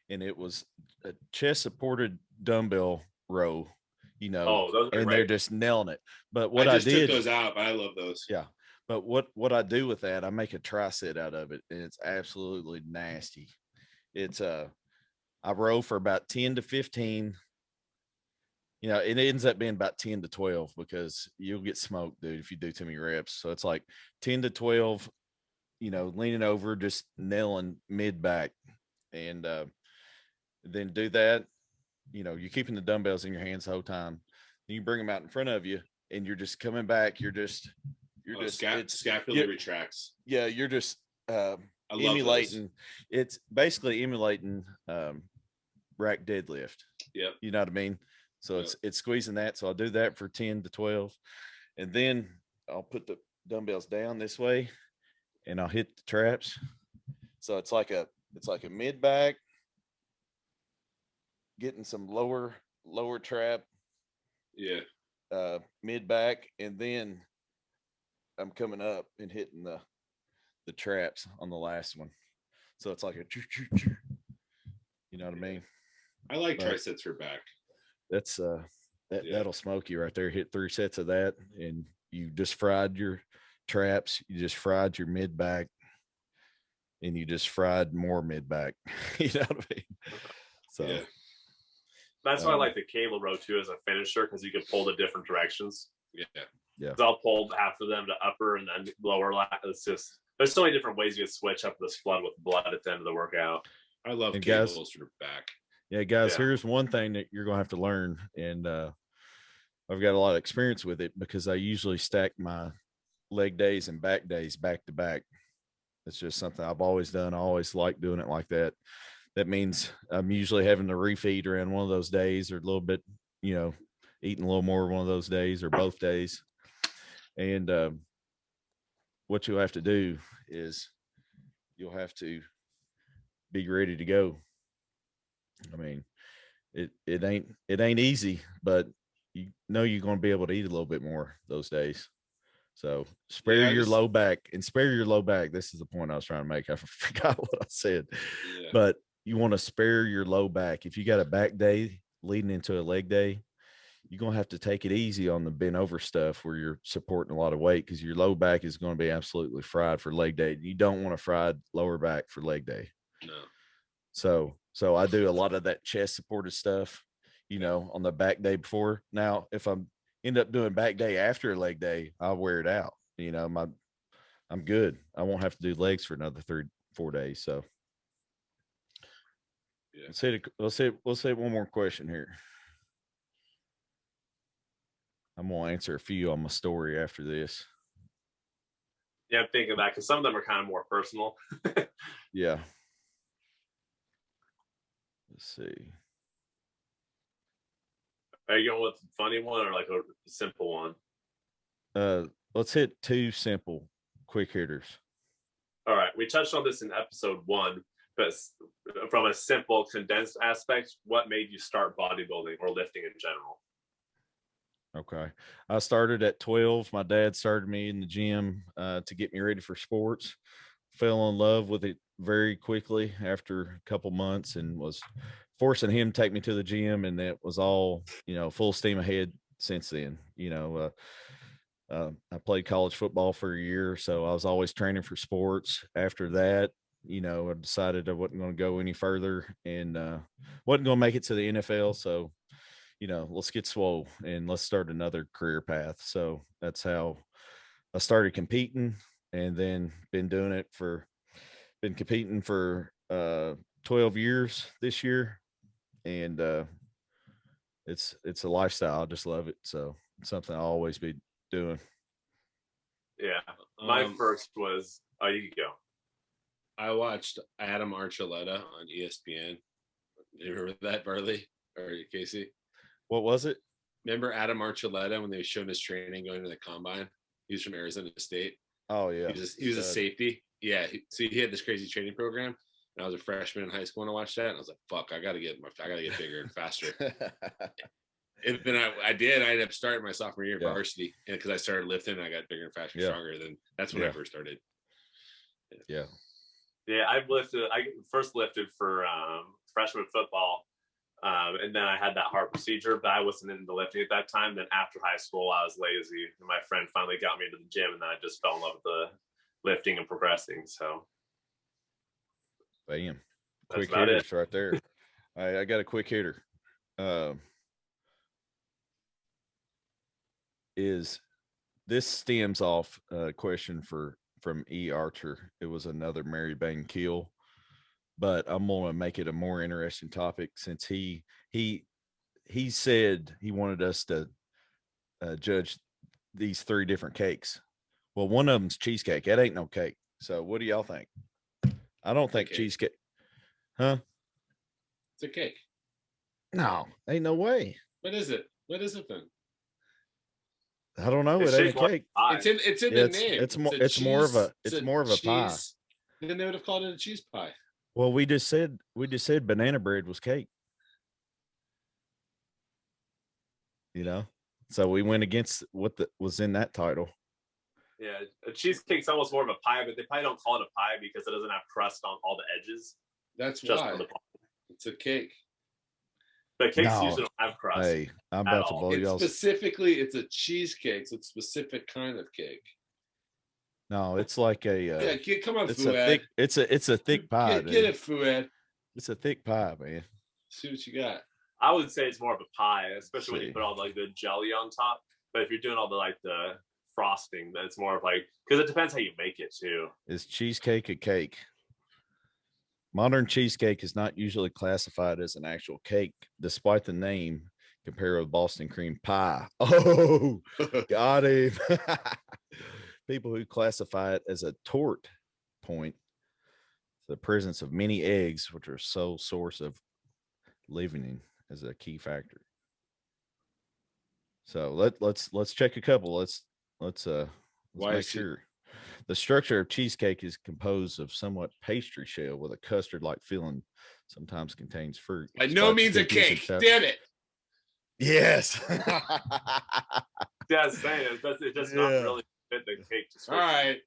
and it was a chest supported dumbbell row, those are and great. they're just nailing it. But what I did, took those out, but I love those. Yeah. But what I do with that, I make a tricep out of it, and it's absolutely nasty. It's I row for about 10 to 15. It ends up being about 10 to 12 because you'll get smoked, dude, if you do too many reps. So it's like 10 to 12, leaning over, just nailing mid back, and then do that. You're keeping the dumbbells in your hands the whole time. Then you bring them out in front of you, and you're just coming back. You're just scapula retracts. Yeah, you're just emulating. It's basically emulating rack deadlift. Yep. You know what I mean? So it's squeezing that. So I'll do that for 10 to 12. And then I'll put the dumbbells down this way, and I'll hit the traps. So it's like a mid back, getting some lower trap. Yeah. Mid back, and then I'm coming up and hitting the traps on the last one. So it's like a choo. You know what I mean? I like triceps for back. That's that'll smoke you right there. Hit 3 sets of that, and you just fried your traps, you just fried your mid back, and you just fried more mid back. You know what I mean? So that's why I like the cable row too as a finisher, because you can pull the different directions. Yeah. So I'll pull half of them to upper and then lower lat. It's just, there's so many different ways you can switch up this flood with blood at the end of the workout. I love cables for back. Yeah, guys, Yeah. here's one thing that you're going to have to learn. And I've got a lot of experience with it because I usually stack my leg days and back days back to back. It's just something I've always done. I always like doing it like that. That means I'm usually having to refeed around one of those days, or a little bit, eating a little more one of those days or both days. And what you'll have to do is you'll have to be ready to go. I mean, it ain't easy, but you know you're going to be able to eat a little bit more those days. So spare your low back and spare your low back. This is the point I was trying to make. I forgot what I said, but you want to spare your low back. If you got a back day leading into a leg day, you're going to have to take it easy on the bent over stuff where you're supporting a lot of weight, because your low back is going to be absolutely fried for leg day. You don't want a fried lower back for leg day. No. So I do a lot of that chest supported stuff, on the back day before. Now, if I'm end up doing back day after a leg day, I'll wear it out. I'm good. I won't have to do legs for another 3-4 days. So let's say one more question here. I'm going to answer a few on my story after this. Yeah, I'm thinking that because some of them are kind of more personal. Yeah. Let's see. Are you going with a funny one or like a simple one? Let's hit 2 simple quick hitters. All right. We touched on this in episode 1, but from a simple condensed aspect, what made you start bodybuilding or lifting in general? Okay. I started at 12. My dad started me in the gym to get me ready for sports. Fell in love with it very quickly after a couple months, and was forcing him to take me to the gym. And it was all, full steam ahead since then. I played college football for a year, so I was always training for sports. After that, I decided I wasn't going to go any further and wasn't going to make it to the NFL. So, let's get swole and let's start another career path. So that's how I started competing, and then been competing for 12 years this year. And it's a lifestyle. I just love it. So it's something I'll always be doing. Yeah. My first was, you can go. I watched Adam Archuleta on ESPN. You remember that, Bartley or Casey? What was it? Remember Adam Archuleta when they were showing his training going to the combine? He was from Arizona State. Oh yeah. He was a safety. Yeah. So he had this crazy training program. And I was a freshman in high school when I watched that. And I was like, fuck, I gotta get bigger and faster. And then I did. I ended up starting my sophomore year varsity, and because I started lifting, I got bigger and faster, stronger. Then that's when I first started. Yeah, I first lifted for freshman football, and then I had that heart procedure, but I wasn't into lifting at that time. Then after high school, I was lazy, and my friend finally got me into the gym, and then I just fell in love with the lifting and progressing. So, bam, quick hitters right there. All right, I got a quick hitter. This stems off a question from E. Archer. It was another Mary Bain kill, but I'm going to make it a more interesting topic, since he said he wanted us to judge these 3 different cakes. Well, one of them's cheesecake. That ain't no cake. So what do y'all think? I don't think cheesecake. Huh? It's a cake. No, ain't no way. What is it? What is it then? I don't know. It ain't a cake. It's in the name. It's more of a pie. Then they would have called it a cheese pie. Well, we just said banana bread was cake. So we went against what was in that title. Yeah, a cheesecake's almost more of a pie, but they probably don't call it a pie because it doesn't have crust on all the edges. That's just why. It's a cake. But cakes usually don't have crust. Hey, I'm about to blow y'all. Specifically, it's a cheesecake. So it's a specific kind of cake. No, it's like a. Come on, it's Fuad. It's a thick pie. Get it, Fuad. It's a thick pie, man. See what you got. I would say it's more of a pie, especially when you put all the jelly on top. But if you're doing all the frosting, then it's more of because it depends how you make it too. Is cheesecake a cake? Modern cheesecake is not usually classified as an actual cake, despite the name compared with Boston cream pie. Oh, got him. People who classify it as a tort point the presence of many eggs, which are sole source of leavening, as a key factor. So let's check a couple. Let's make sure. The structure of cheesecake is composed of somewhat pastry shell with a custard-like filling. Sometimes contains fruit. By no means a cake. Damn it. Yes. Yeah, saying it does not really fit the cake description. All right.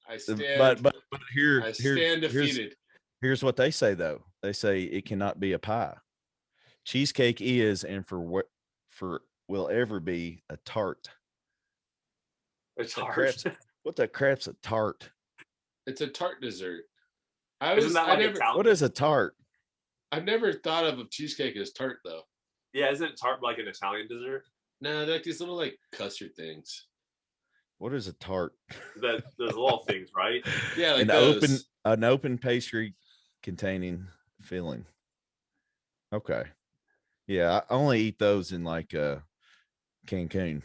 I stand. But here, I stand defeated. Here's what they say though. They say it cannot be a pie. Cheesecake is and for will ever be a tart. A tart. What the crap's a tart? It's a tart dessert. What is a tart? I've never thought of cheesecake as tart though. Yeah, isn't tart like an Italian dessert? No, they're like these little like custard things. What is a tart? Those little things, right? Yeah, like an open pastry containing filling. Okay. Yeah, I only eat those in like Cancun.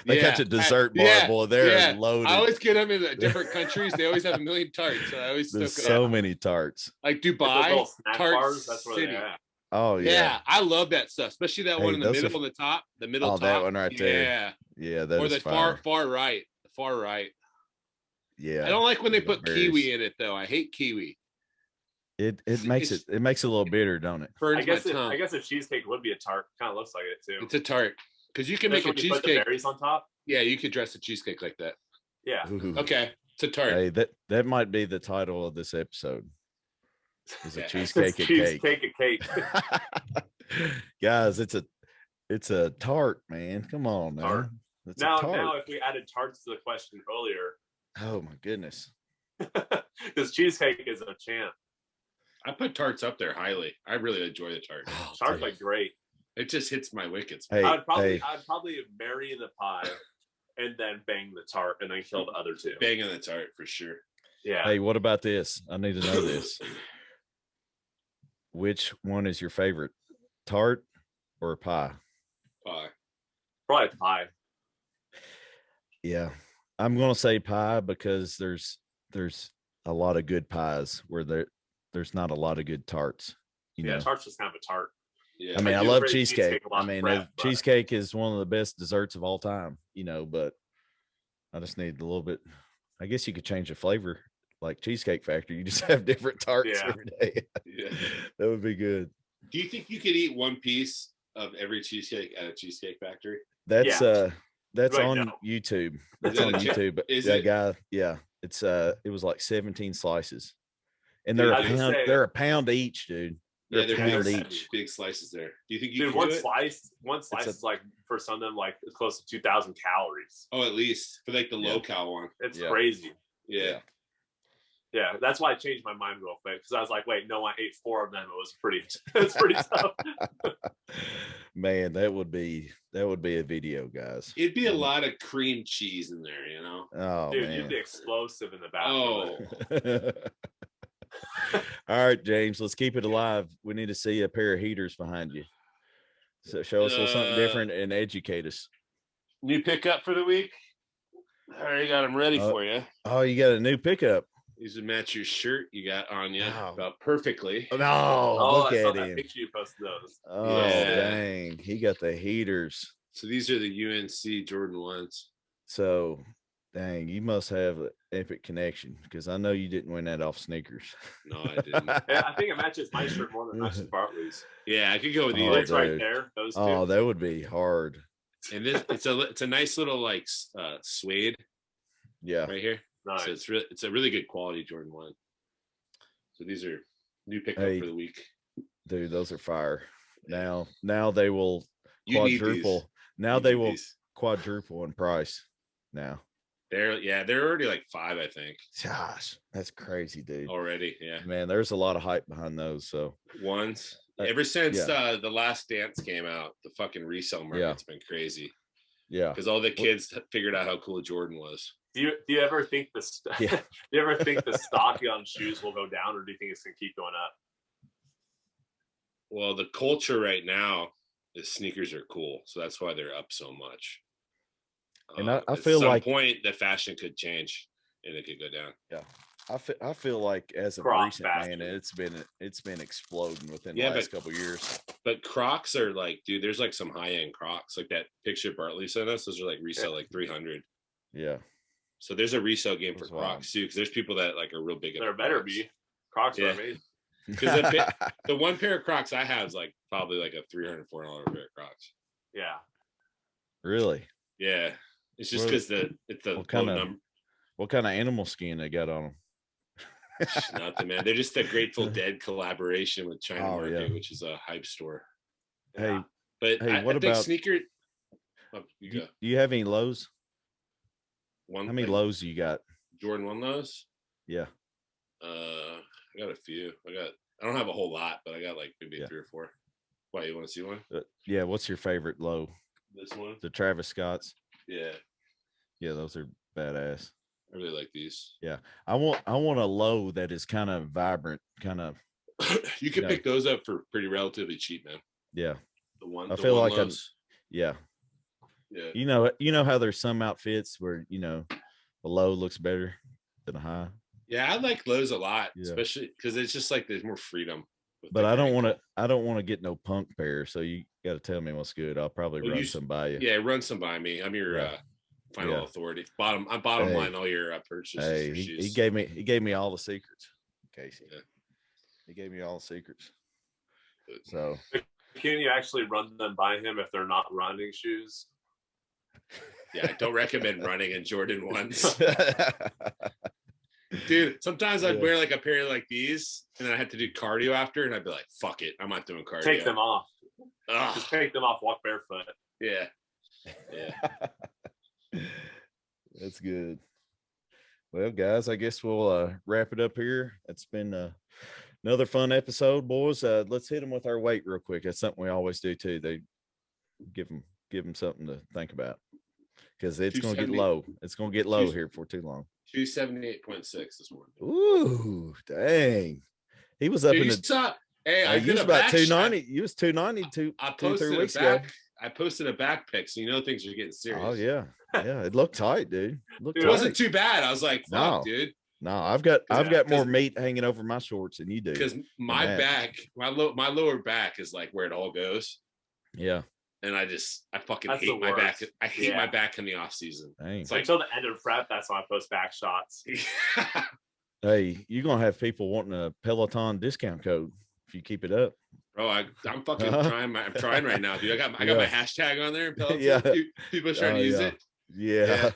They got the dessert bar boy there loaded. I always get them in different countries. They always have a million tarts. So I always There's so many tarts. Like Dubai tarts. That's where they're at. Oh yeah, I love that stuff, especially that one in the middle, on the top, the middle. top. That one right there. Yeah, that or is the far right, the far right. Yeah, I don't like when they put kiwi in it though. I hate kiwi. It makes it a little bitter, don't it? I guess a cheesecake would be a tart. Kind of looks like it too. It's a tart because you can make a cheesecake. Put the berries on top. Yeah, you could dress a cheesecake like that. Yeah. Ooh. Okay, it's a tart. Hey, that might be the title of this episode. Is a cheesecake a cake? Cheesecake a cake. Guys, it's a tart, man. Come on, man. Tart. Now, if we added tarts to the question earlier. Oh my goodness. Because cheesecake is a champ. I put tarts up there highly. I really enjoy the tart. Oh, tarts are great. It just hits my wickets. Hey, I'd probably marry the pie and then bang the tart and then kill the other two. Banging the tart for sure. Yeah. Hey, what about this? I need to know this. Which one is your favorite, tart or pie? Pie. Probably pie. Yeah, I'm gonna say pie because there's a lot of good pies where there's not a lot of good tarts. You know? Tart's just kind of a tart. Yeah, I mean, I love cheesecake. Cheesecake is one of the best desserts of all time. You know, but I just need a little bit. I guess you could change the flavor. Like Cheesecake Factory, you just have different tarts every day. Yeah, that would be good. Do you think you could eat one piece of every cheesecake at a Cheesecake Factory? That's on now. YouTube. That's on YouTube. That guy, it's it was like 17 slices, and they're a pound each, dude. They're pound each. Big slices there. Do you think you? Dude, one slice is like for some of them like close to 2,000 calories. Oh, at least for like the low cal one. It's crazy. Yeah. Yeah, that's why I changed my mind real quick because I was like, wait, no, I ate 4 of them. It's pretty tough. Man, that would be a video, guys. It'd be a lot of cream cheese in there, you know. Oh, dude, man. you'd be explosive in the bathroom. Oh. All right, James, let's keep it alive. We need to see a pair of heaters behind you. So show us a little something different and educate us. New pickup for the week. I already got them ready for you. Oh, you got a new pickup. These would match your shirt you got on you about perfectly. Oh, no, look at him. That picture you posted those. Oh, dang. He got the heaters. So these are the UNC Jordan 1s. So, dang, you must have an epic connection because I know you didn't win that off sneakers. No, I didn't. Yeah, I think it matches my shirt more than it matches Bartley's. Yeah, I could go with either. It's right there. Those two. Oh, that would be hard. And this it's a nice little like suede. Yeah. Right here. Nice. So it's a really good quality Jordan 1. So these are new pickup for the week. Dude, those are fire. Now they will quadruple. Now they will quadruple in price. Now. They're already like 5, I think. Gosh, that's crazy, dude. Already, yeah. Man, there's a lot of hype behind those. So ones. Ever since The Last Dance came out, the fucking resale market's been crazy. Yeah. Because all the kids figured out how cool Jordan was. Do you ever think the Yeah. do you ever think the stock on shoes will go down, or do you think it's gonna keep going up? Well, the culture right now is sneakers are cool, so that's why they're up so much. And I at feel some like point the fashion could change and it could go down. yeah. I feel like as of Croc recent, fashion. man, it's been exploding within the Yeah, last couple of years. But Crocs are like, dude, there's like some high end Crocs, like that picture Bartley sent us. Those are like resale like 300. Yeah. So there's a resale game for That's wild. Crocs too, because there's people that like are real big. There better be. Crocs are amazing. Because the one pair of Crocs I have is like probably like a $300, $400 pair of Crocs. Yeah. Really? Yeah, it's just because it's the what low kind of number. what kind of animal skin they got on them? Nothing, man. They're just a Grateful Dead collaboration with China Oh, Market, yeah. which is a hype store. Hey, But hey, I what think about sneaker? Oh, you do go. you have any lows? One. How many like, lows you got? Jordan 1 lows? Yeah. I got a few. I don't have a whole lot, but I got like maybe 3 or 4. Why, you want to see one? Yeah. What's your favorite low? This one? The Travis Scotts. Yeah, Yeah, those are badass. I really like these. Yeah. I want a low that is kind of vibrant, kind of You can Yeah. pick those up for pretty relatively cheap, man. yeah. The I feel one like lows. yeah. Yeah. You know how there's some outfits where, you know, a low looks better than a high. Yeah, I like lows a lot, Yeah. especially because it's just like there's more freedom. But I don't want to get no punk pair. So you got to tell me what's good. I'll probably run some by you. Yeah, run some by me. I'm your final authority. Bottom line all your purchases. Hey, he gave me all the secrets, Casey. Yeah. He gave me all the secrets. So can you actually run them by him if they're not running shoes? Yeah, I don't recommend running in Jordan 1s. Dude, sometimes I'd wear like a pair like these and then I had to do cardio after and I'd be like, fuck it, I'm not doing cardio. Take them off. Ugh. Just take them off, walk barefoot. Yeah. That's good. Well, guys, I guess we'll wrap it up here. It's been another fun episode, boys. Let's hit them with our weight real quick. That's something we always do too. They give them something to think about because it's going to get low. It's going to get low here for too long. 278.6 this morning. Ooh, dang! He was up in the. Hey, I did about 290. You was 290 2 3 weeks ago. I posted a back pic, so you know things are getting serious. Oh yeah, yeah. It looked tight, dude. It wasn't too bad. I was like, fuck, dude. No, I've got more meat hanging over my shorts than you do. Because my back, my lower back is like where it all goes. Yeah. And I fucking hate my back. I hate my back in the off season. It's like, until the end of prep, that's when I post back shots. Hey, you're gonna have people wanting a Peloton discount code if you keep it up. Bro, I'm fucking trying. I'm trying right now, dude. I got my hashtag on there in Peloton. Yeah. People trying to use it. Yeah.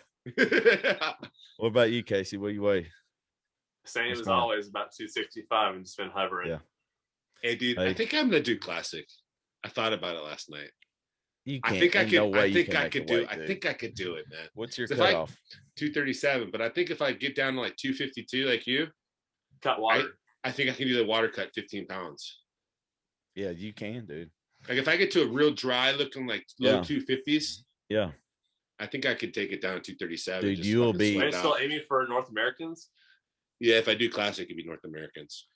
What about you, Casey? What do you weigh? Same as always, about 265, and just been hovering. Yeah. Hey, dude, I think I'm gonna do classic. I thought about it last night. You can't. I think I could. No way I think I could do. weight, I think I could do it, man. What's your cutoff? 237. But I think if I get down to like 252, like you, cut water. I think I can do the water cut 15 pounds. Yeah, you can, dude. Like if I get to a real dry looking like low 250s. Yeah. I think I could take it down to 237. Dude, you will be. Are you still aiming for North Americans? Yeah, if I do classic, it'd be North Americans.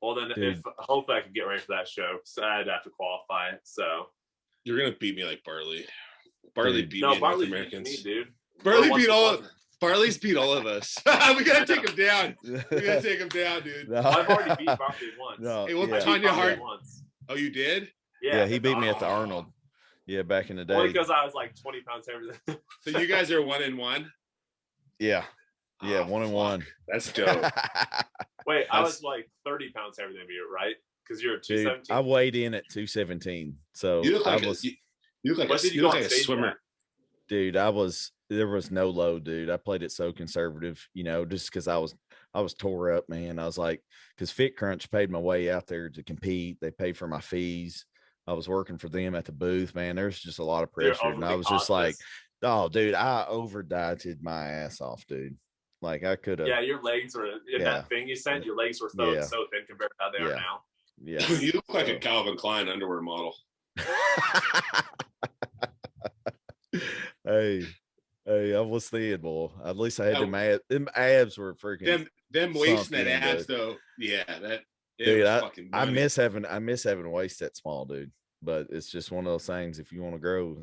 Well, then hopefully I can get ready for that show because I'd have to qualify. So you're gonna beat me like Bartley. Bartley beat me in North Americans. Me, dude. Bartley beat Bartley's beat all of us. We gotta take him down. We gotta take him down, dude. No. I've already beat Bartley once. No, hey, what Tanya Hart? Oh, you did? Yeah, he beat me at the Arnold. Yeah, back in the day. Only because I was like 20 pounds heavier than him. So you guys are 1-1? Yeah. Yeah, 1-1. That's dope. Wait, I was like 30 pounds heavier than you, right? Because you're 217. I weighed in at 217. So you look like a swimmer. Dude, there was no low, dude. I played it so conservative, you know, just because I was tore up, man. I was like, because Fit Crunch paid my way out there to compete. They paid for my fees. I was working for them at the booth, man. There's just a lot of pressure. And I was just like, oh, dude, I over dieted my ass off, dude. Like I could have. Yeah, your legs were in that thing you sent. Your legs were so thin compared to how they are now. Yeah. You look like a Calvin Klein underwear model. Hey, I was thin, boy. At least I had them abs. Them abs were freaking. Them waist and that in, abs dude. though. Yeah, that. Dude, Was fucking I miss having a waist that small, dude. But it's just one of those things. If you want to grow,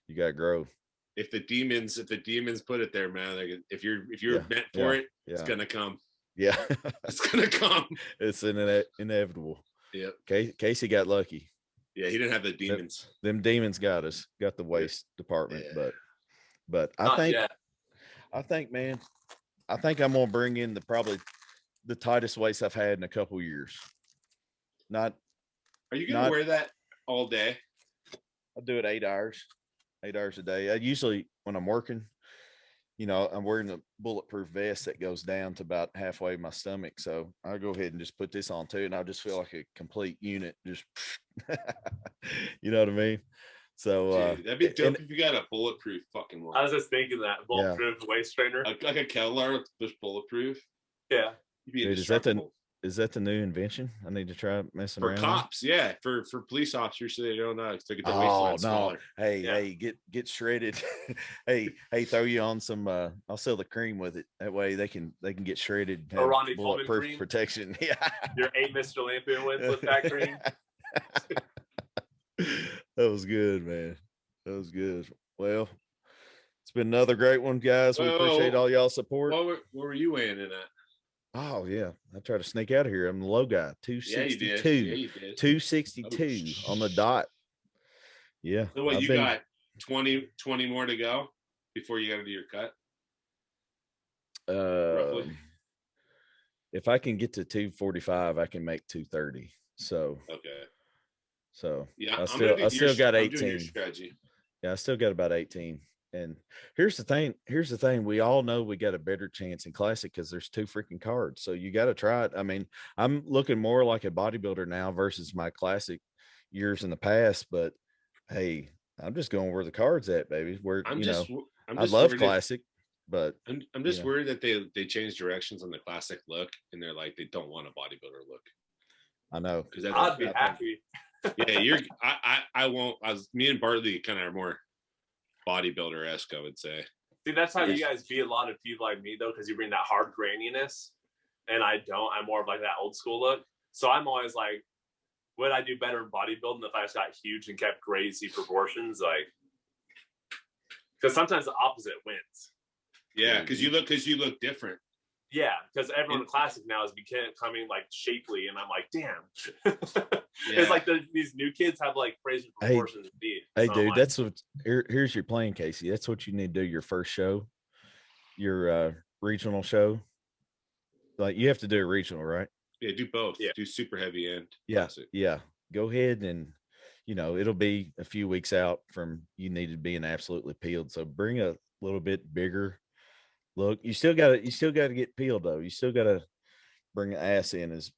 you gotta grow. If the demons put it there, man, if you're meant for it, it's gonna come. Yeah, it's gonna come. It's inevitable. Yep. Casey got lucky. Yeah, he didn't have the demons. Them demons got the waist department, but I think, man, I think I'm gonna bring in probably the tightest waist I've had in a couple years. Are you gonna wear that all day? I do it 8 hours a day. I usually, when I'm working, I'm wearing a bulletproof vest that goes down to about halfway my stomach. So I'll go ahead and just put this on too. And I'll just feel like a complete unit. Just, you know what I mean? So dude, that'd be dope if you got a bulletproof fucking one. I was just thinking that bulletproof waist trainer. Like a Kevlar just bulletproof. Yeah. Dude, is that the new invention? I need to try messing around. For cops, yeah. For police officers, so they don't know. To get the waistline smaller. Hey, get shredded. hey, throw you on some. I'll sell the cream with it. That way they can get shredded. Or Ronnie Coleman cream protection. Yeah. Your 8 Mr. Olympia wins with that cream. That was good, man. That was good. Well, it's been another great one, guys. We appreciate all y'all support. What were you weighing in at? Oh yeah, I try to sneak out of here. I'm the low guy. 262. Yeah, you did. 262 on the dot. Yeah. So what, got 20 more to go before you got to do your cut? Roughly. If I can get to 245, I can make 230. So okay. So yeah, I still got 18. Yeah, I still got about 18. And here's the thing. We all know we got a better chance in classic because there's 2 freaking cards. So you got to try it. I mean, I'm looking more like a bodybuilder now versus my classic years in the past. But hey, I'm just going where the card's at, baby. I love classic, but I'm just worried that they changed directions on the classic look, and they're like they don't want a bodybuilder look. I know, because I'd be happy. Yeah, I won't. Me and Bartley kind of are more bodybuilder-esque, I would say. See, that's how you guys be a lot of people like me though, because you bring that hard graininess, and I don't. I'm more of like that old school look. So I'm always like, would I do better in bodybuilding if I just got huge and kept crazy proportions? Like, because sometimes the opposite wins. Yeah, because you look different. Yeah, because everyone in classic now is becoming like shapely, and I'm like, damn. It's like these new kids have like crazy proportions. Hey, dude, like, that's what. Here's your plan, Casey. That's what you need to do. Your first show, your regional show. Like you have to do a regional, right? Yeah, do both. Yeah, do super heavy end. Classic. Yeah. Go ahead and it'll be a few weeks out from you need to being absolutely peeled. So bring a little bit bigger. Look, you still got to get peeled though. You still got to bring the ass in as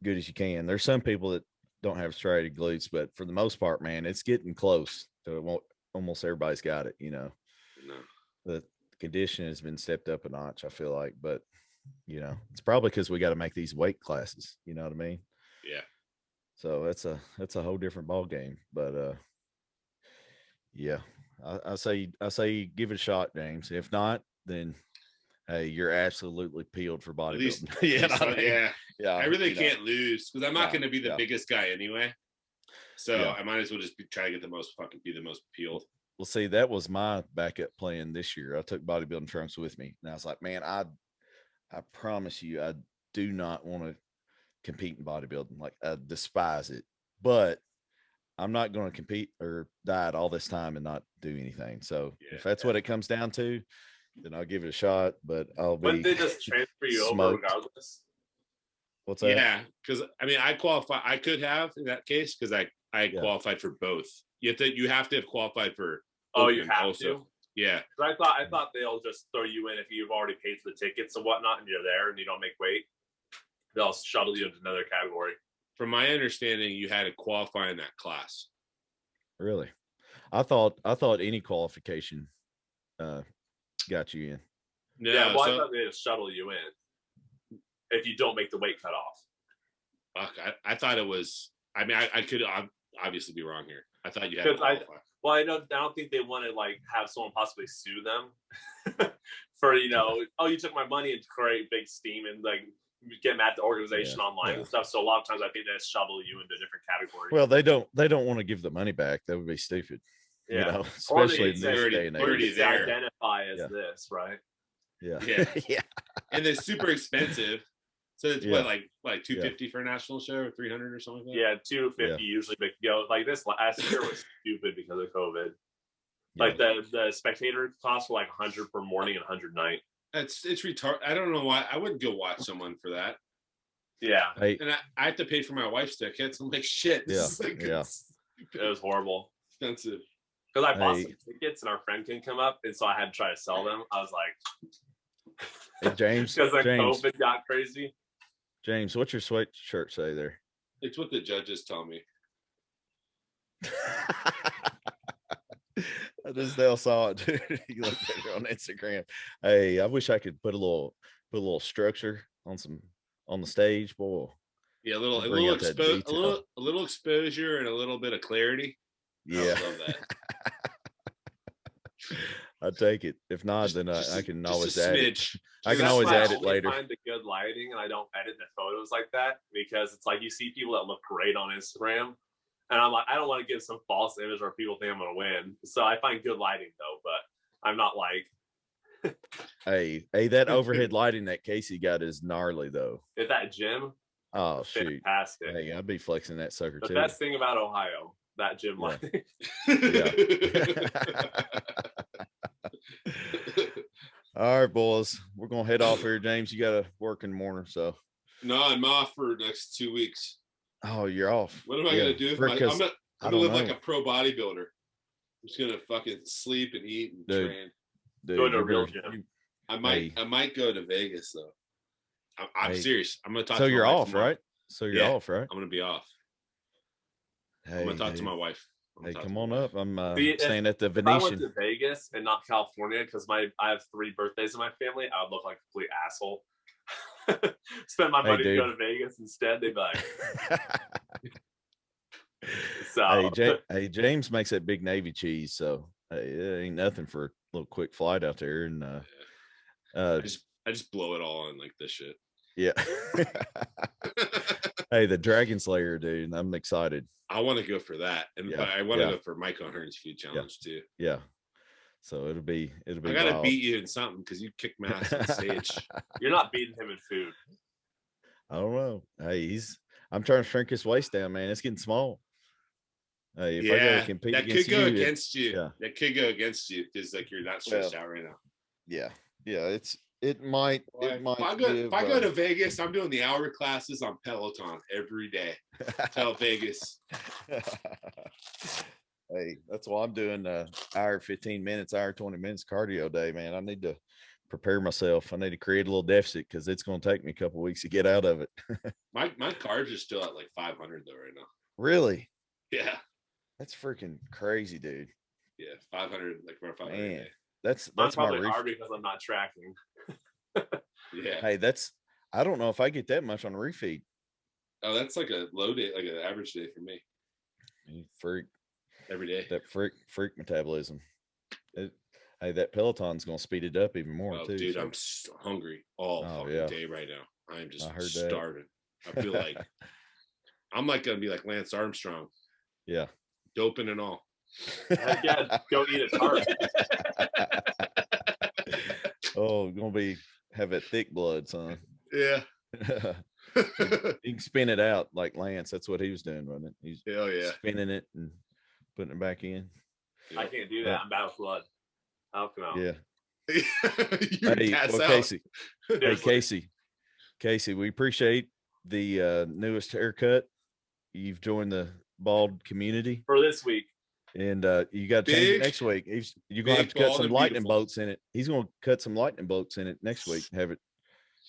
good as you can. There's some people that don't have striated glutes, but for the most part, man, it's getting close. So almost everybody's got it. No. The condition has been stepped up a notch, I feel like, but it's probably because we got to make these weight classes. You know what I mean? Yeah. So that's a whole different ball game. But yeah, I say give it a shot, James. If not, then hey, you're absolutely peeled for bodybuilding. Yeah. I really can't lose because I'm not going to be the biggest guy anyway. So I might as well just try to get the most peeled. Well, see, that was my backup plan this year. I took bodybuilding trunks with me, and I was like, man, I promise you, I do not want to compete in bodybuilding. Like, I despise it, but I'm not going to compete or diet all this time and not do anything. So if that's what it comes down to, then I'll give it a shot, but I'll be. Wouldn't they just transfer you over regardless? What's that? Yeah, because I mean, I qualify. I could have in that case because I qualified for both. You have to have qualified for. Oh, you have also. To. Yeah. I thought they'll just throw you in if you've already paid for the tickets and whatnot, and you're there and you don't make weight. They'll shuttle you into another category. From my understanding, you had to qualify in that class. Really? I thought any qualification got you in. No, I thought they just shuttle you in if you don't make the weight cut off. I thought it was. I mean, I could obviously be wrong here. I thought you had to qualify. Well, I don't think they want to like have someone possibly sue them for, you know, oh, you took my money and create big steam and like get mad at the organization online and stuff. So a lot of times I think they shovel you into a different category. Well, they don't want to give the money back. That would be stupid. You know, especially in this day and age. They identify as this, right? Yeah. Yeah. And it's super expensive. So it's what, like $250 for a national show or $300 or something like that? Yeah, $250 usually, but like this last year was stupid because of COVID. Like the spectator costs were like $100 per morning and $100 night. It's retarded. I don't know why. I wouldn't go watch someone for that. Yeah. And I have to pay for my wife's tickets. I'm like, shit. This is like, it was horrible. Expensive. Because I bought some tickets and our friend couldn't come up, and so I had to try to sell them. I was like, hey, James. Because like COVID got crazy. James, what's your sweatshirt say there? It's what the judges tell me. I just now saw it, dude. You looked at it on Instagram. Hey, I wish I could put a little structure on the stage, boy. Yeah, a little exposure and a little bit of clarity. Yeah, I love that. I take it. If not, then I can always add it. I can That's always why add I it later. find the good lighting, and I don't edit the photos like that because it's like you see people that look great on Instagram, and I'm like, I don't want to give some false image or people think I'm gonna win. So I find good lighting though, but I'm not like. hey, that overhead lighting that Casey got is gnarly though. At that gym. Oh shoot! Fantastic. Hey, I'd be flexing that sucker too. The best thing about Ohio, that gym lighting. All right, boys, we're gonna head off here. James, you got to work in the morning, so. No, I'm off for the next 2 weeks. Oh, you're off. What am I gonna do? I'm gonna live like a pro bodybuilder. I'm just gonna fucking sleep and eat and train. Dude, go to a real gym. I might go to Vegas though. I'm serious. I'm gonna talk. So to you're my wife off, tomorrow. right? So you're off, right? I'm gonna be off. Hey, I'm gonna talk to my wife. Hey, come on up. I'm See, staying at the If I went Venetian. to Vegas and not California, because I have 3 birthdays in my family, I would look like a complete asshole. Spend my money to go to Vegas instead. They'd be like. So hey, James makes that big Navy cheese, so it ain't nothing for a little quick flight out there. And I just blow it all on like this shit. Yeah. Hey, the Dragon Slayer, dude. I'm excited. I want to go for that, and I want to go for Mike O'Hearn's food challenge too. Yeah. So it'll be. I gotta beat you in something because you kicked my ass on stage. You're not beating him in food. I don't know. Hey, I'm trying to shrink his waist down, man. It's getting small. Hey, if I gotta compete that could go against you. Yeah. That could go against you because like you're not stretched out right now. Yeah. Yeah. It might. If I go to Vegas, I'm doing the hour classes on Peloton every day. Tell Vegas. Hey, that's why I'm doing hour 15 minutes, hour 20 minutes cardio day, man. I need to prepare myself. I need to create a little deficit because it's going to take me a couple of weeks to get out of it. my carbs are still at like 500 though right now. Really? Yeah. That's freaking crazy, dude. Yeah, 500, like around 500 a day. That's probably hard because I'm not tracking. Yeah. Hey, I don't know if I get that much on a refeed. Oh, that's like a low day, like an average day for me. You freak. Every day. That freak metabolism. Hey, that Peloton's gonna speed it up even more too. Dude, so. I'm so hungry all fucking day right now. I am just starving. I feel like I'm like gonna be like Lance Armstrong. Yeah. Doping and all. Yeah, go eat a tart. Oh, gonna have that thick blood, son. Yeah. You can spin it out like Lance. That's what he was doing, wasn't it? He's spinning it and putting it back in. I can't do that. I'm bad with blood. I'll come out. Yeah. Hey, well, Casey, we appreciate the newest haircut. You've joined the bald community for this week. And you got to change it next week. You're going to have to cut some lightning bolts in it. He's going to cut some lightning bolts in it next week.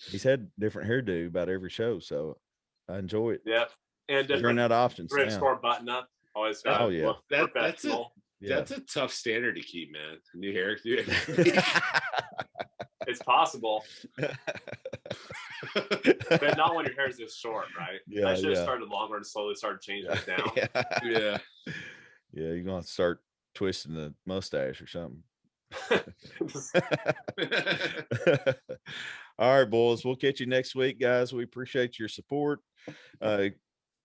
He's had different hairdo about every show, so I enjoy it. Yeah. And run out of options. Red score button up. Always got that's a tough standard to keep, man. New hair. It's possible. But not when your hair is this short, right? Yeah. I should have started longer and slowly started changing it down. Yeah, you're gonna start twisting the mustache or something. All right, boys. We'll catch you next week, guys. We appreciate your support.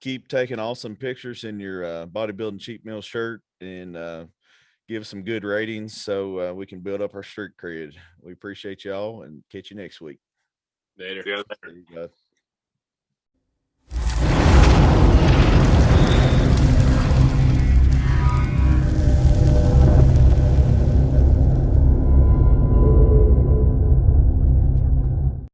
Keep taking awesome pictures in your Bodybuilding Cheat Meals shirt, and give some good ratings so we can build up our street cred. We appreciate y'all, and catch you next week. Later. See you later. There you go.